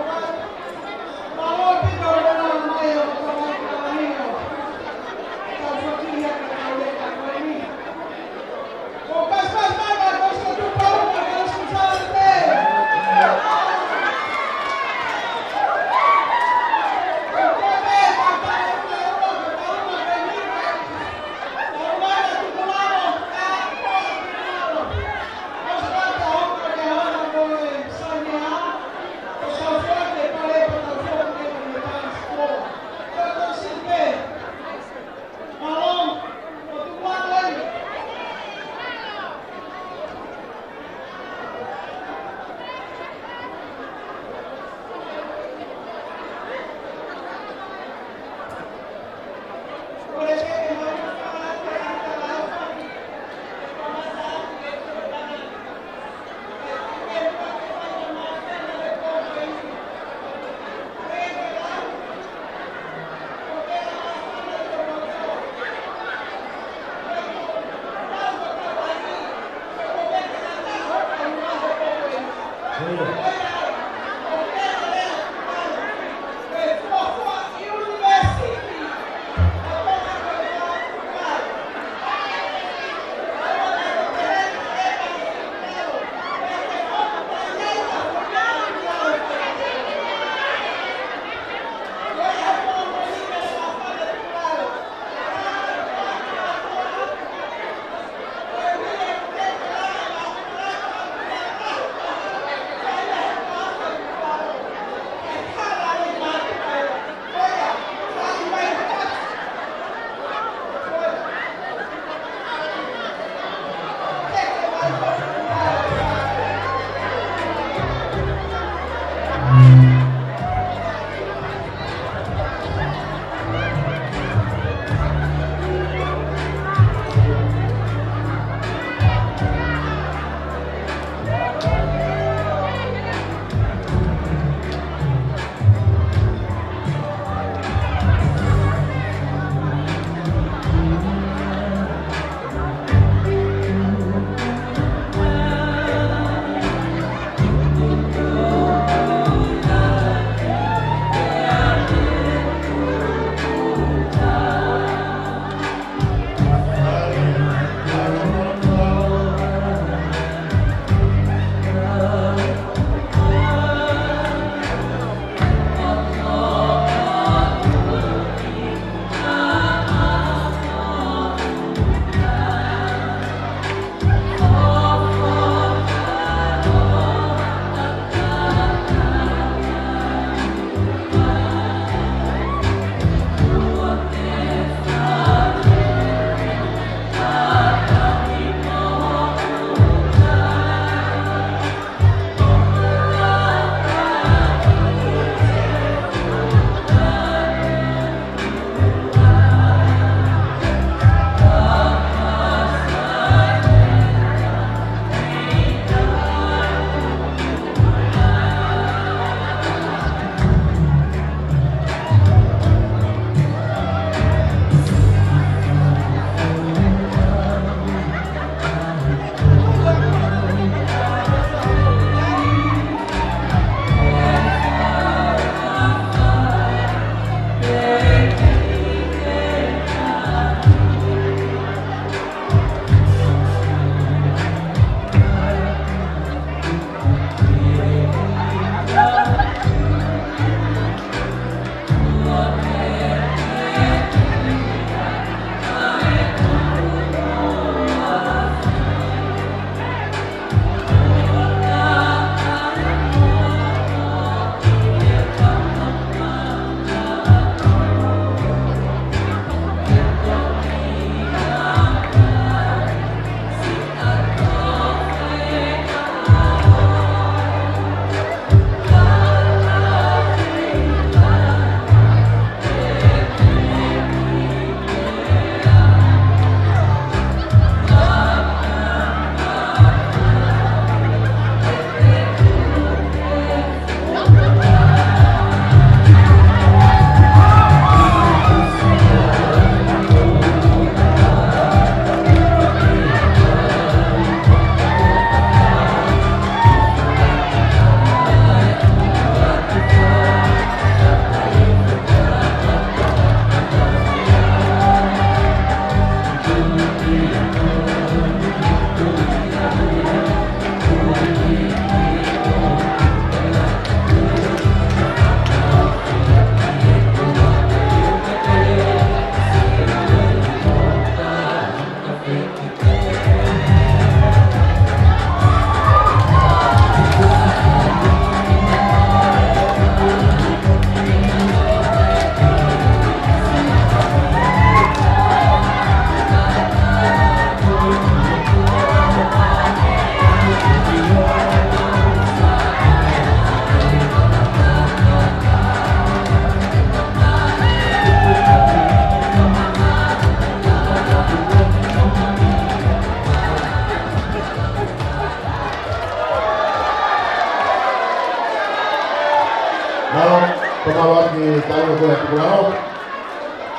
Tomalo aquí tayo ko na tugulao.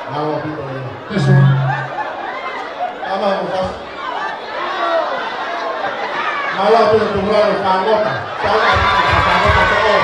Nawa pito. This one. Tama mo sa. Nawa pito tugulao sa angota. Sa angota to.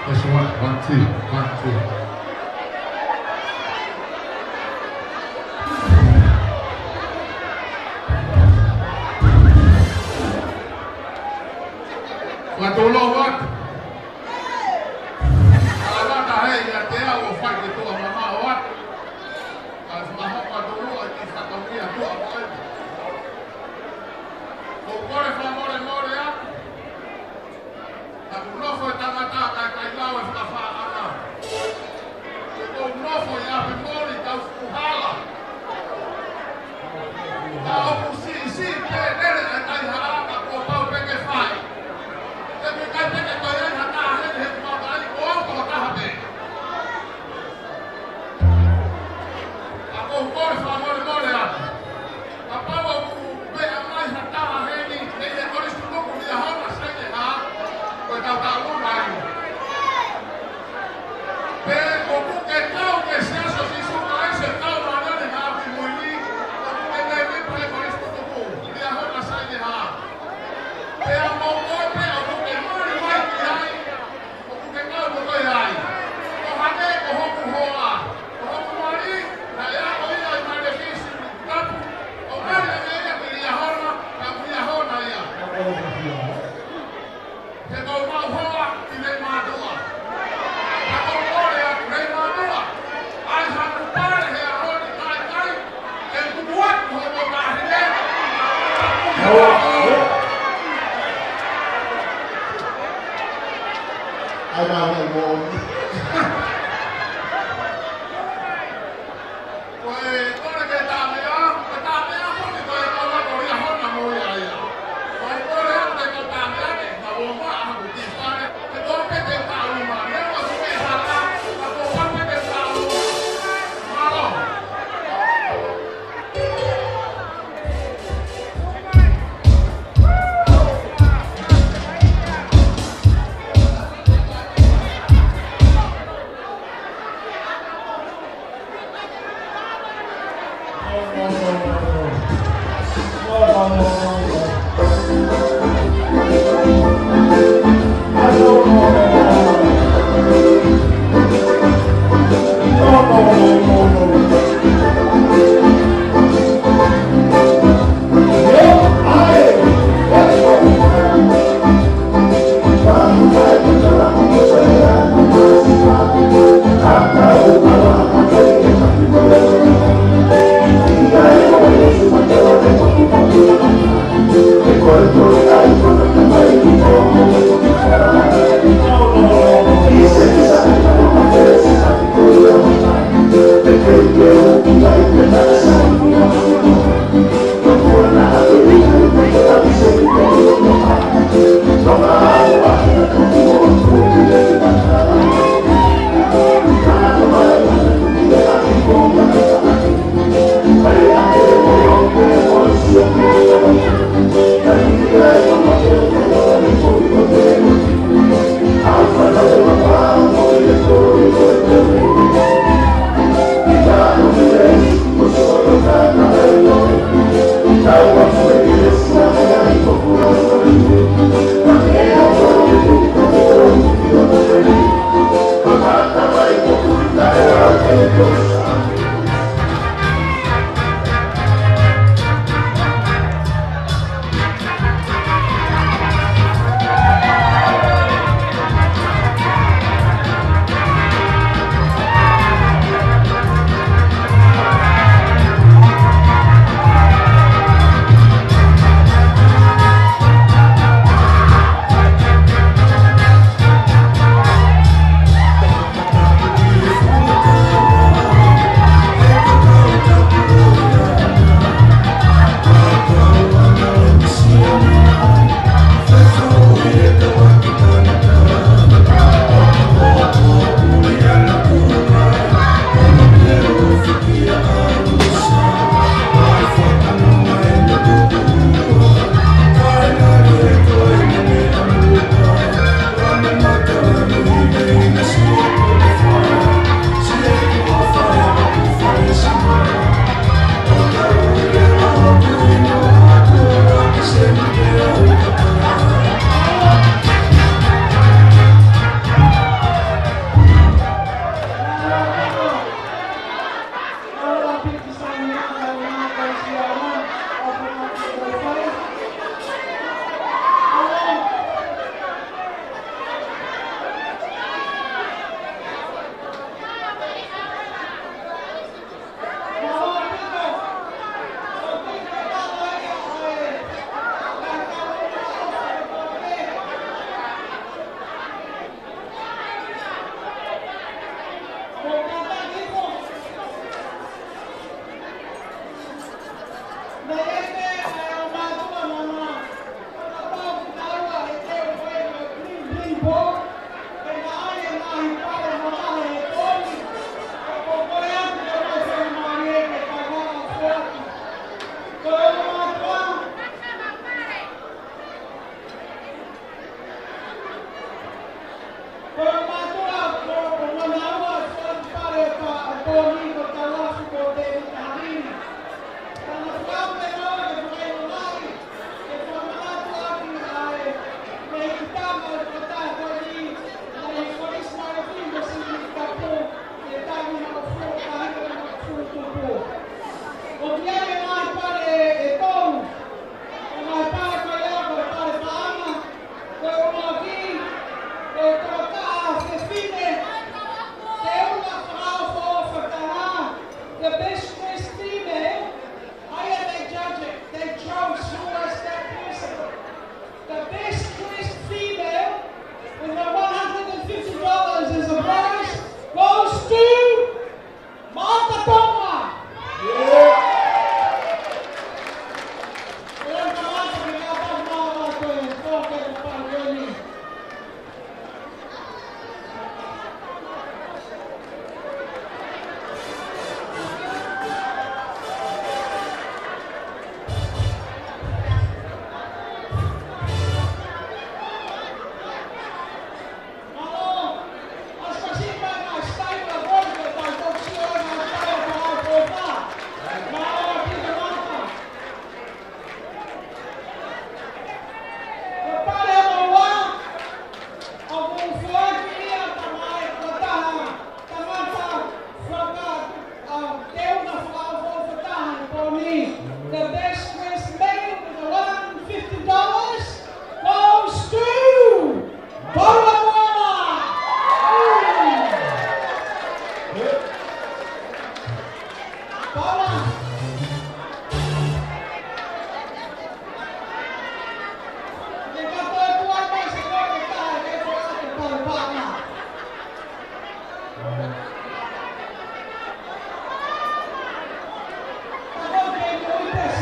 That's one, two. Watulong wat. Kalau dah hai ya dia au fight itu mama wat. Kalau sama watulong itu satu dia tu apa. Pokoknya more ya. Aku nofo tamata kai lawa fa ana. Aku nofo ya memori tau kuhala. Aku si te nere kai harapa ko pau peke fai. Tapi kan peke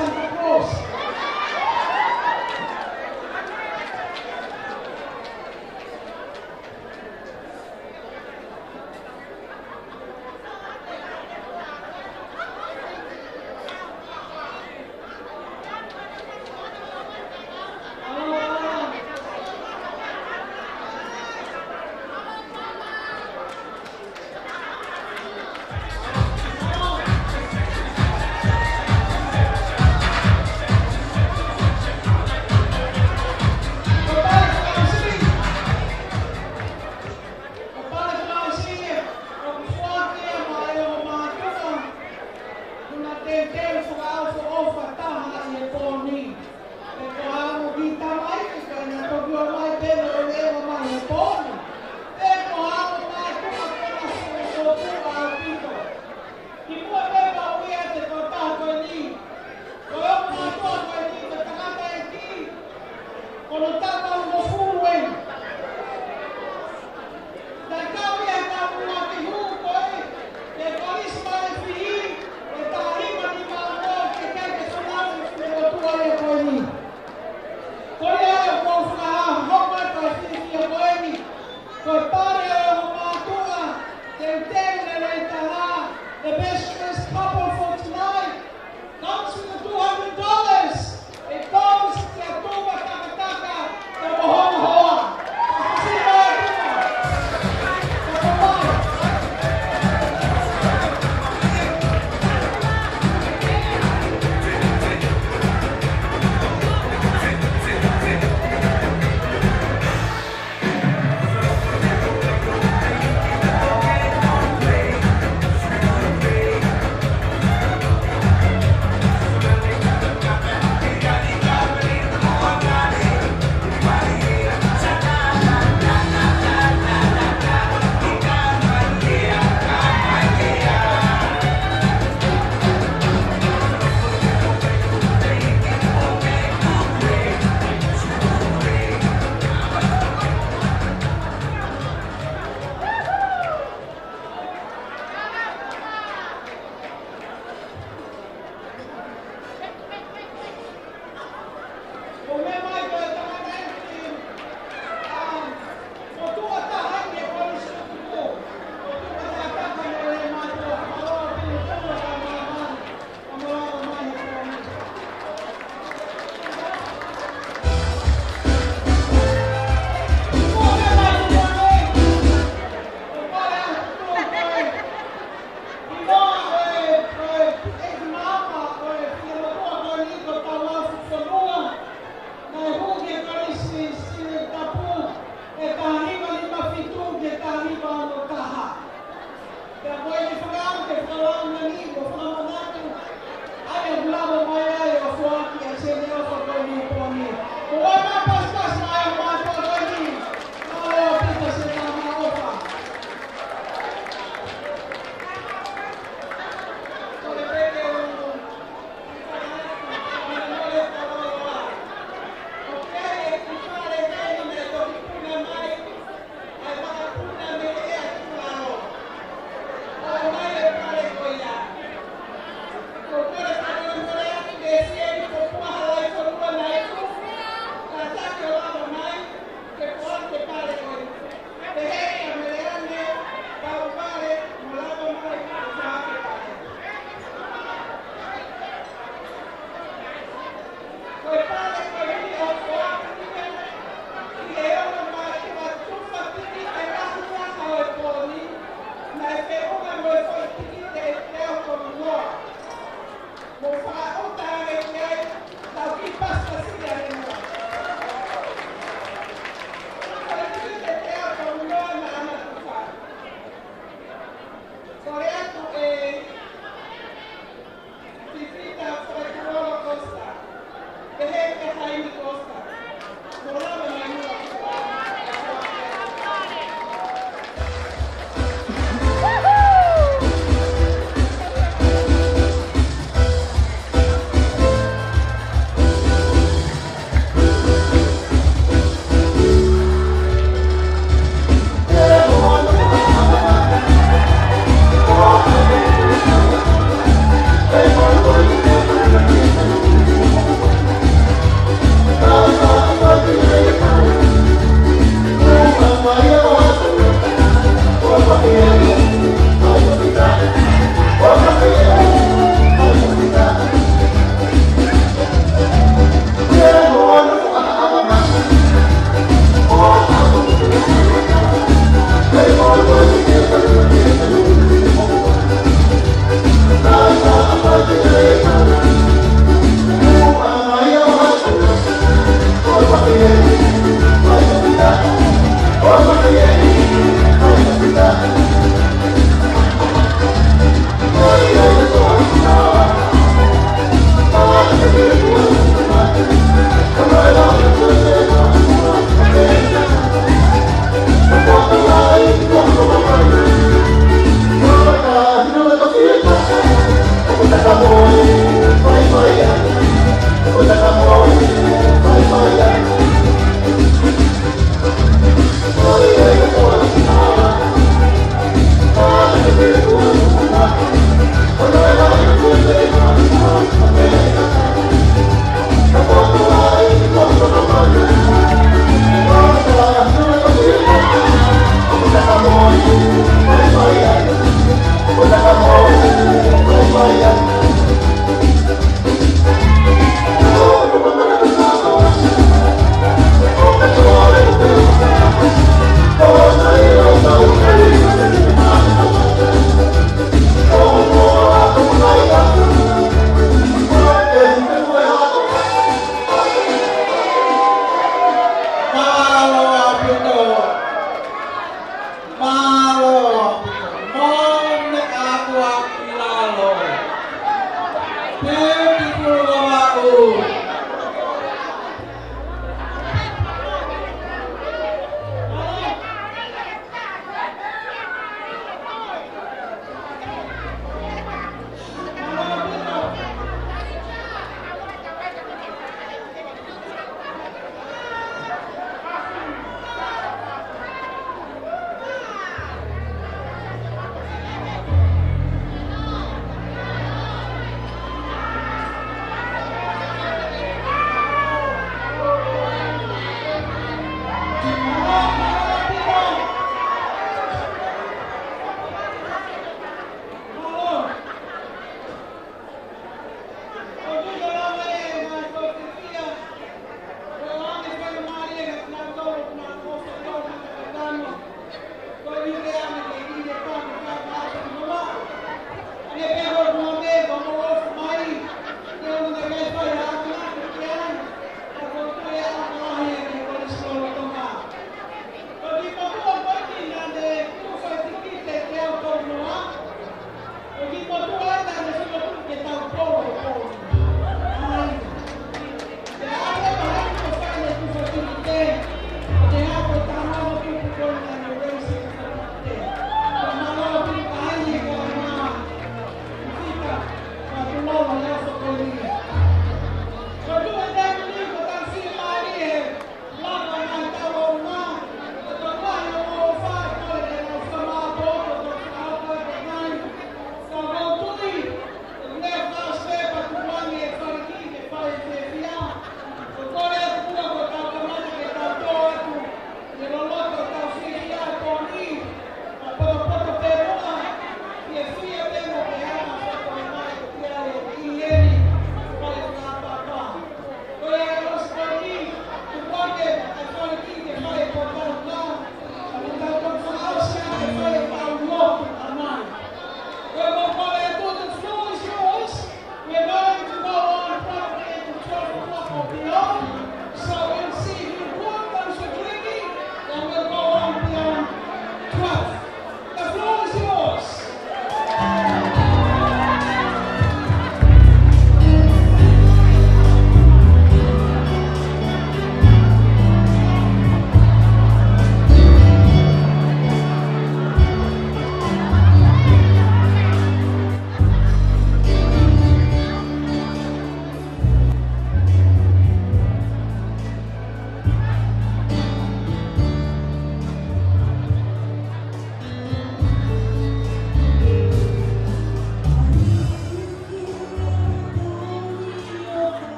Santa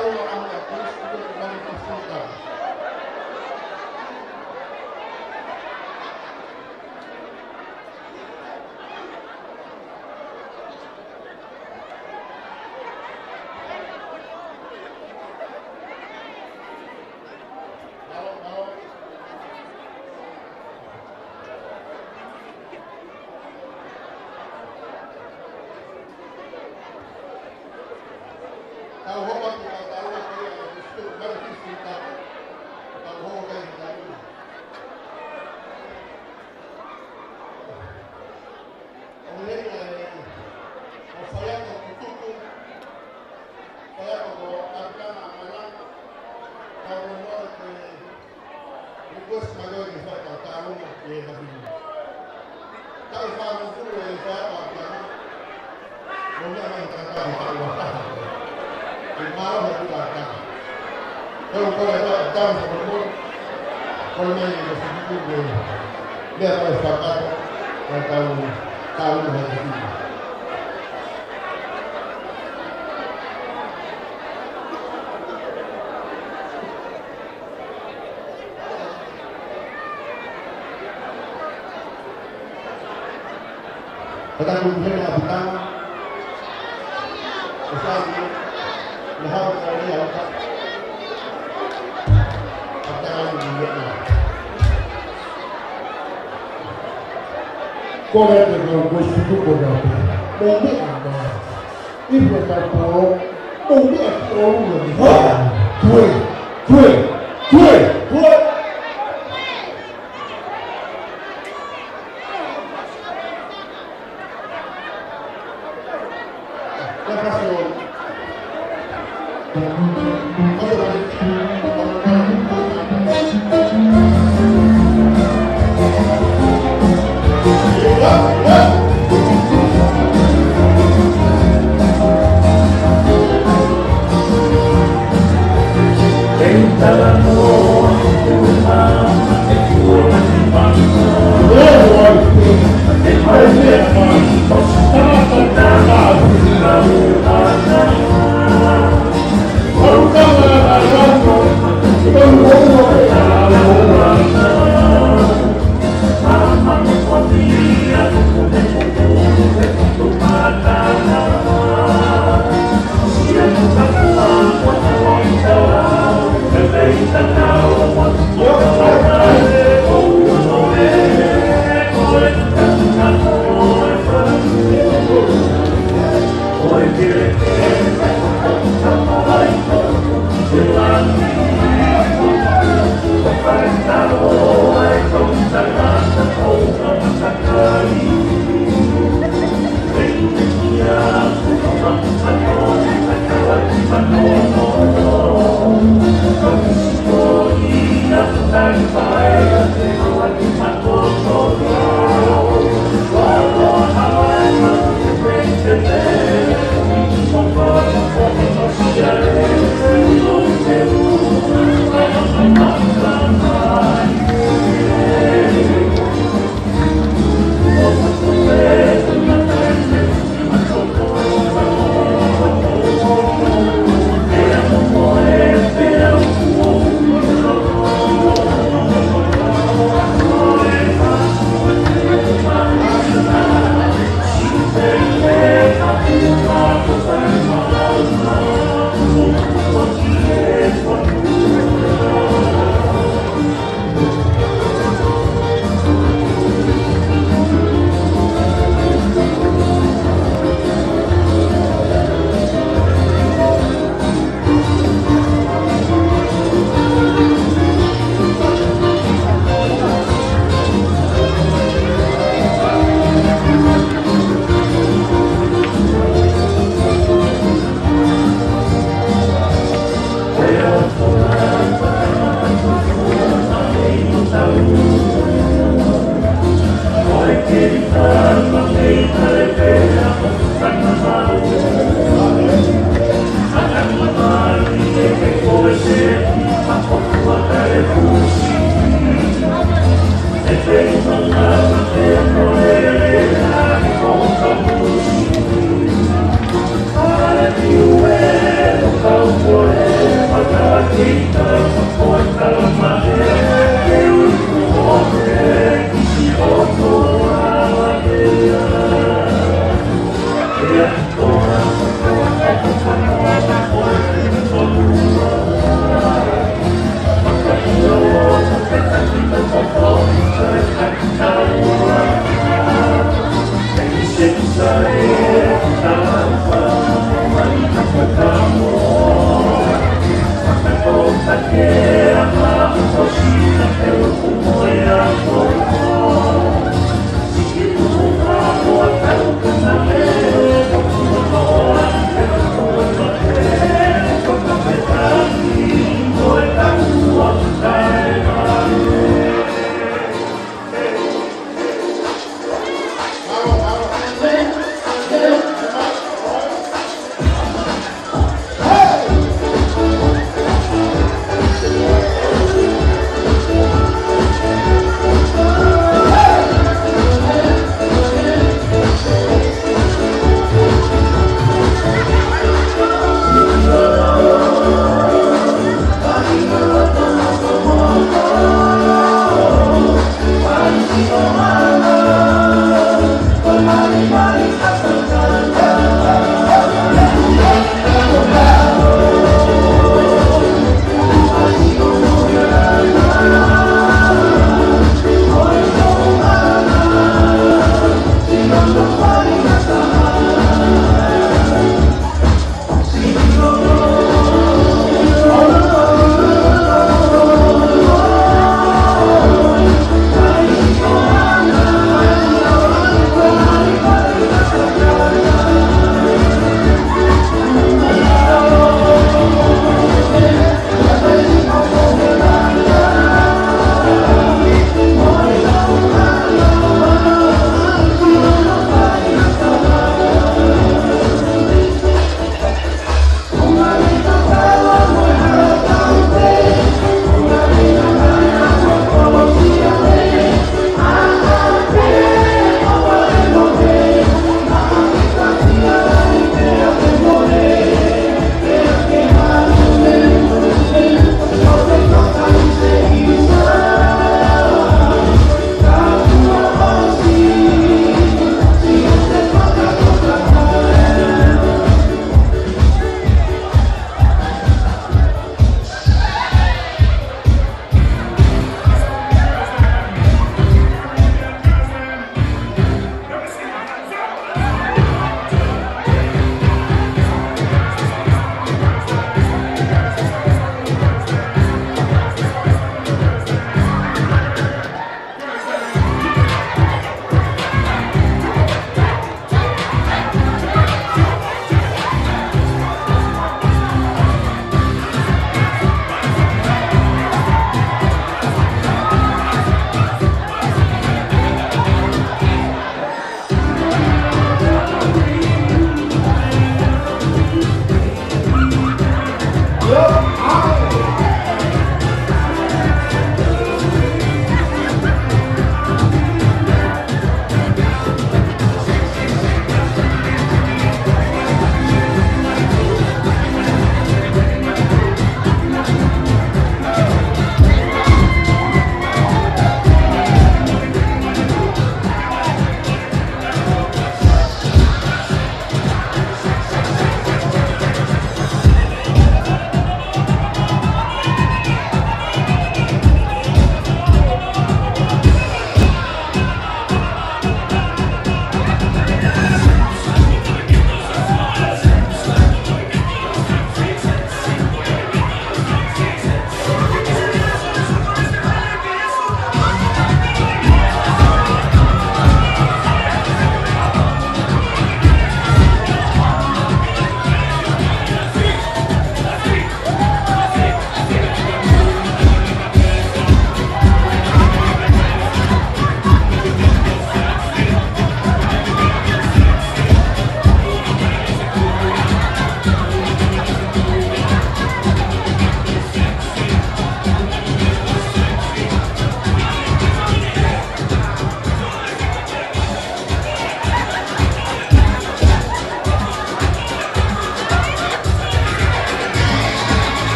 Oh,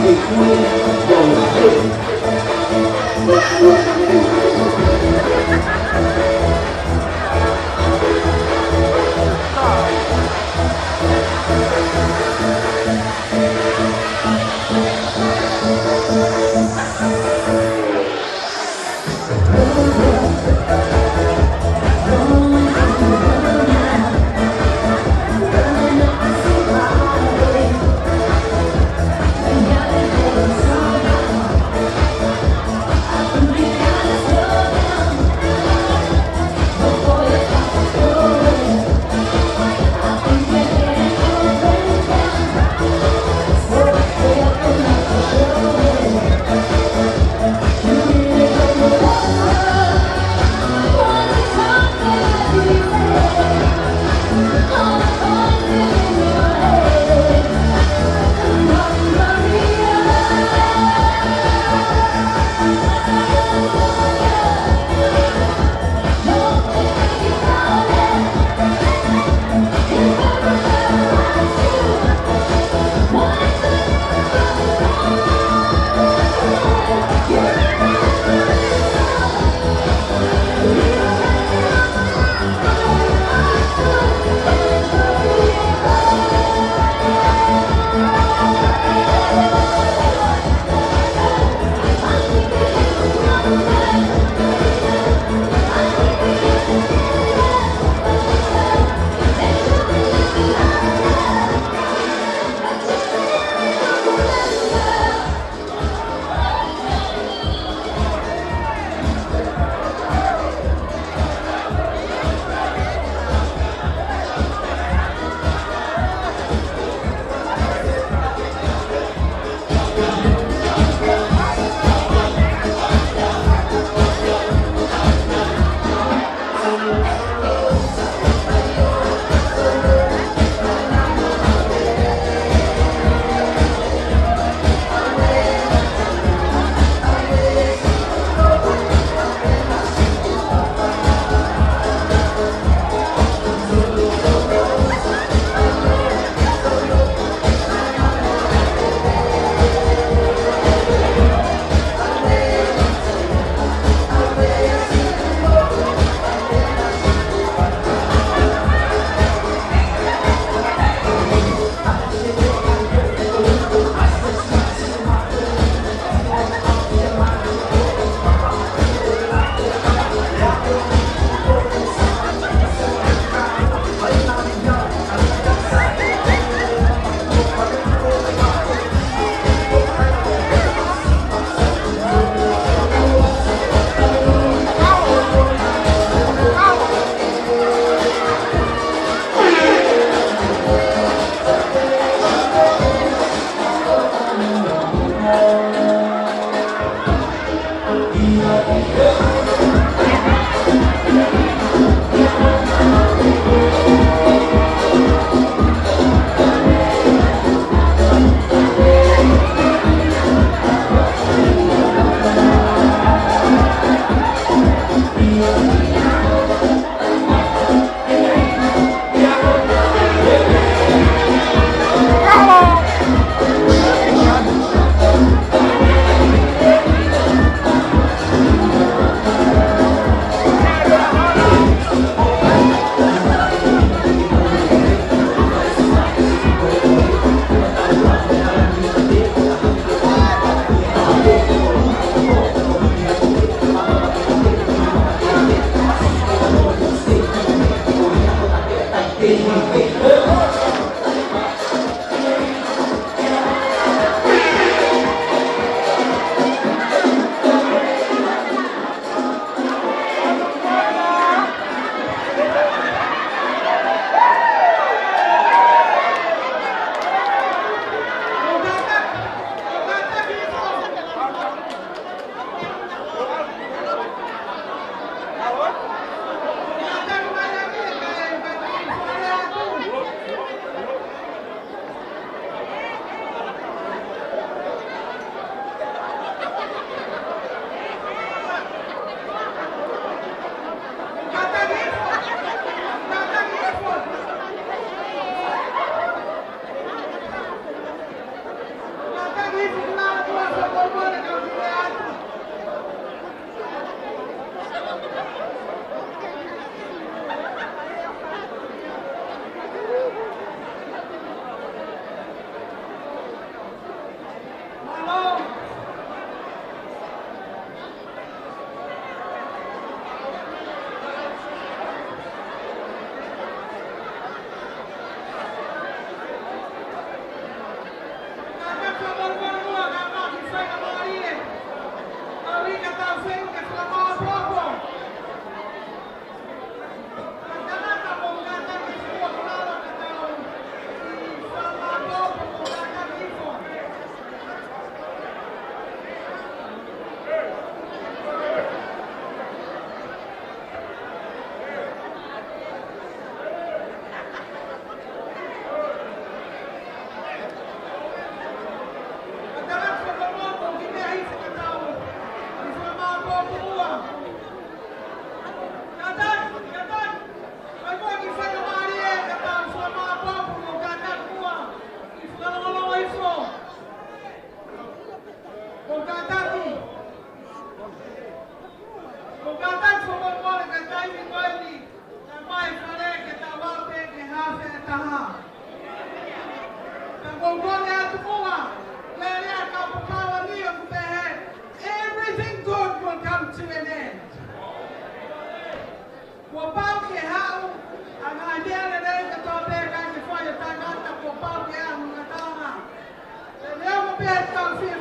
Thank you.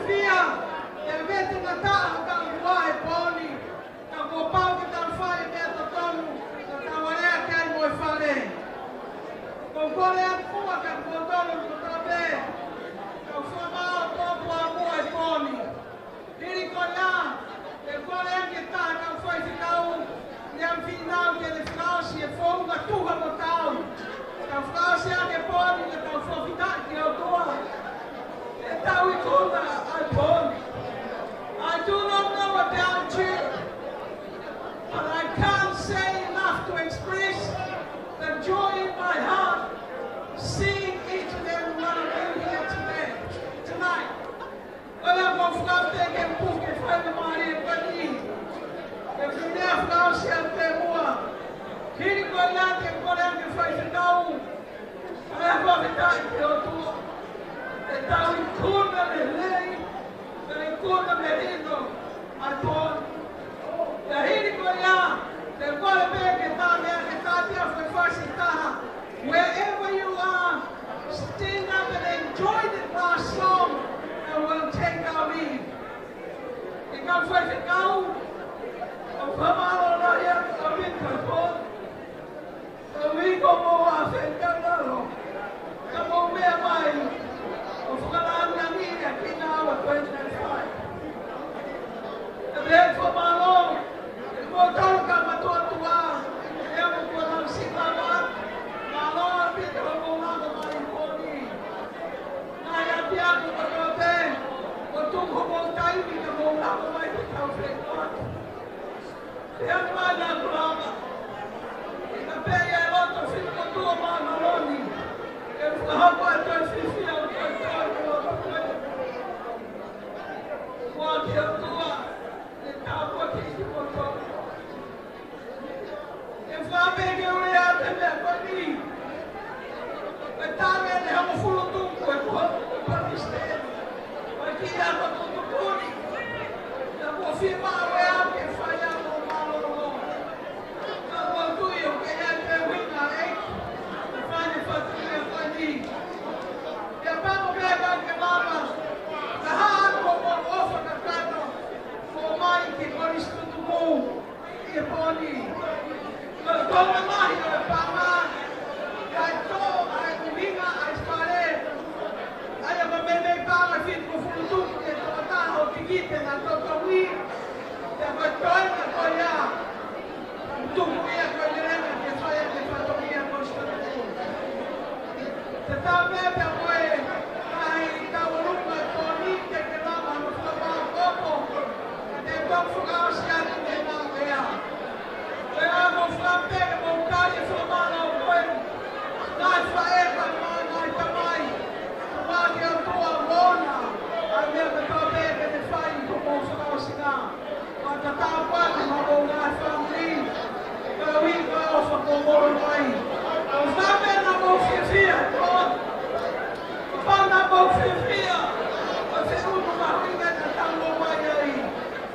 fia, e vete na ta'a ka uae poni, ka kua pau ki tau whai mea to tonu, ka tawarea ke ai moe whare. Kau kore a kua ka kua tonu ko tabe, ka whamao tōpu a moe poni. Hiri ko ia, e kore a ke ta'a ka whai whikau, Iam finau ke le frausi e fonga tuha mo tau. Ka frausi a ke poni le tau whawhita ki o toa. E tau I kuna ai poni. I do not know about you, but I can't say enough to express the joy in my heart seeing each and every one of you here today, tonight. Ola mo frausi ke puke whaile mari e pani. E whinia frausi a te mua. Hiri ko ia ke kore a ke whaifitau. Ai a whawhitai ki o tua. E tau I kuna me lei, me I kuna me rino, ai pōni. E hiri ko ia, te kore mea ke tā mea ke tātia whaiwhasi taha. Wherever you are, stand up and enjoy the last song and we'll take our leave. E ka whaifitau, o whamaro na ia ka winter pōni. O wiko mo a whenkararo, ka mo mea mai, o whakaranga ngia ki ngā awa 2025. E rei whamaro, e mo tau ka matua tua, e mo kua nau sikawa, ngā loa pita o mo ngāga mai pōni. Ngā ia piako ka kote, o tuko mo taimi ka mo ngāga mai te tau whenkoatu. E anu mai nā kurama, ka pēi e roto whiko tua mana roni, e whahapa e toi whiwhia o toi toi kua koe. Kua ki o tua, e tāpua ki ki o toi. E whapeke ure a te mea pani, e tāme ne hamo fulu tunku e kua panistēni, e ki a ka tutukuni, e kua whima awe a ke whai a mo maloro.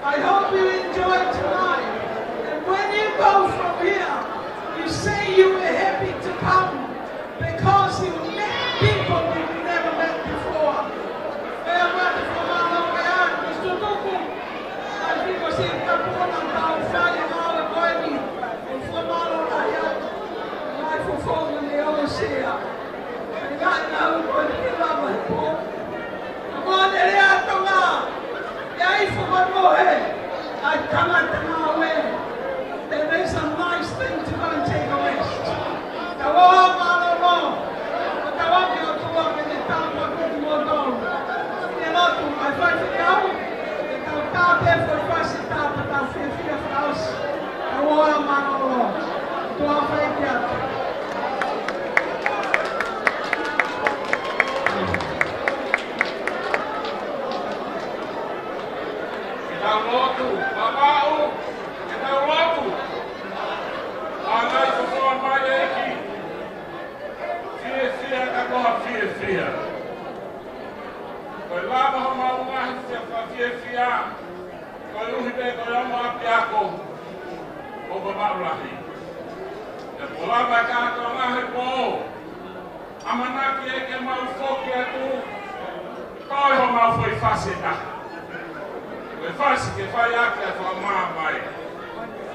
I hope you enjoyed tonight. And when you go from here, you say you were happy to come because you met people that you never met before. There is a nice thing to go and take a rest. Amanaki e ke mau foki atu, kai ho mau foi fasita. E fasi ke fai ake a whamā mai.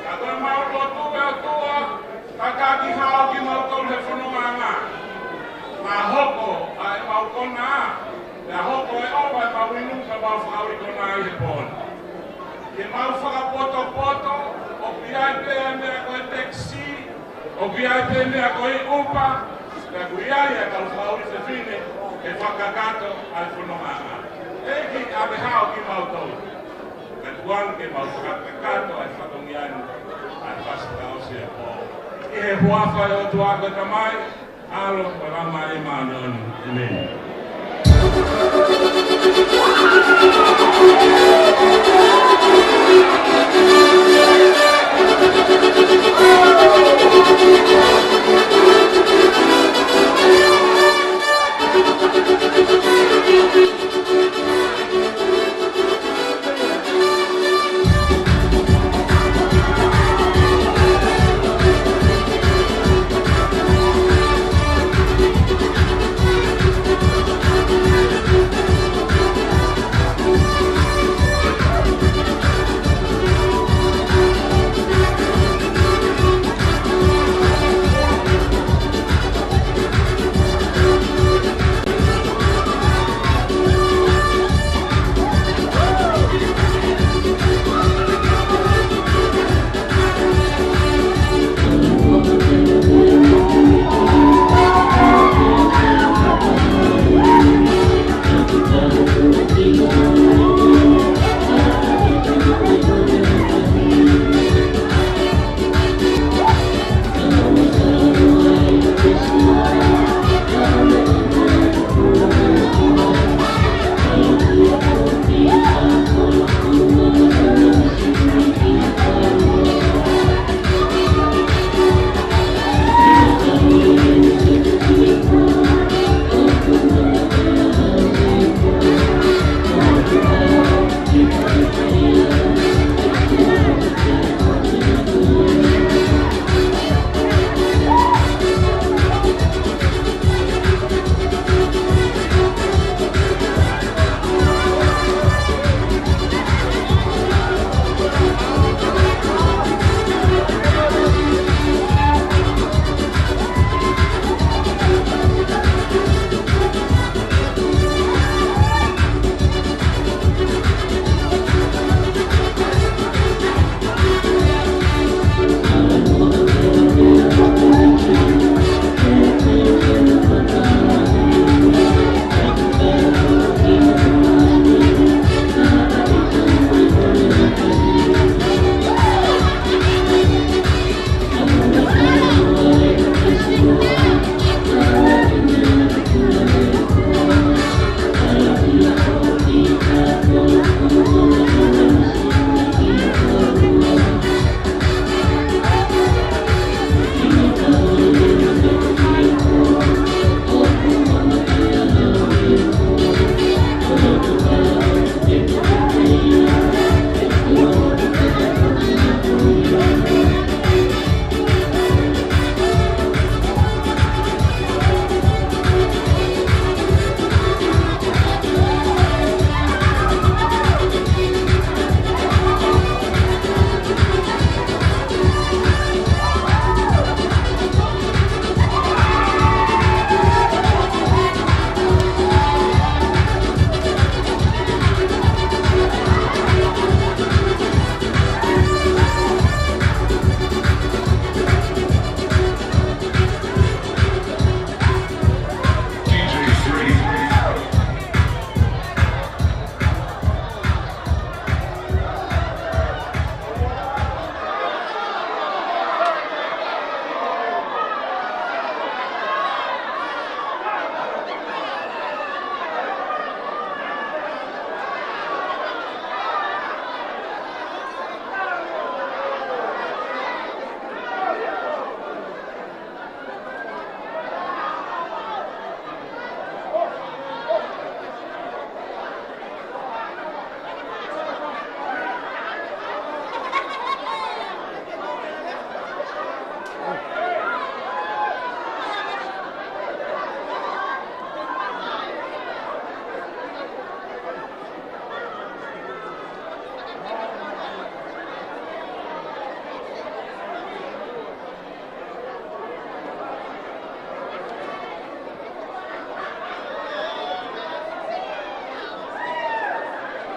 A koe mau lotu e atua, kakaki hao ki mau tau he whanonga ngā. Ma hoko a e mau kona a. Ia hoko e opa e mau inu ka mau whakauri kona ai he pōna. Ke mau whakapoto, o piai pēa mea koe taxi, o piai pēa mea koe upa, ka kuiai e kau whakauri te whine, e whakakato ai whanonga ngā. Eki a me hao ki mau tau. Ka tuan ke mau whakakato ai whakongianu, ai whasaka o se pō. I he huawhai o tuaka tamai, alo, wa rama e maanonu. Amen.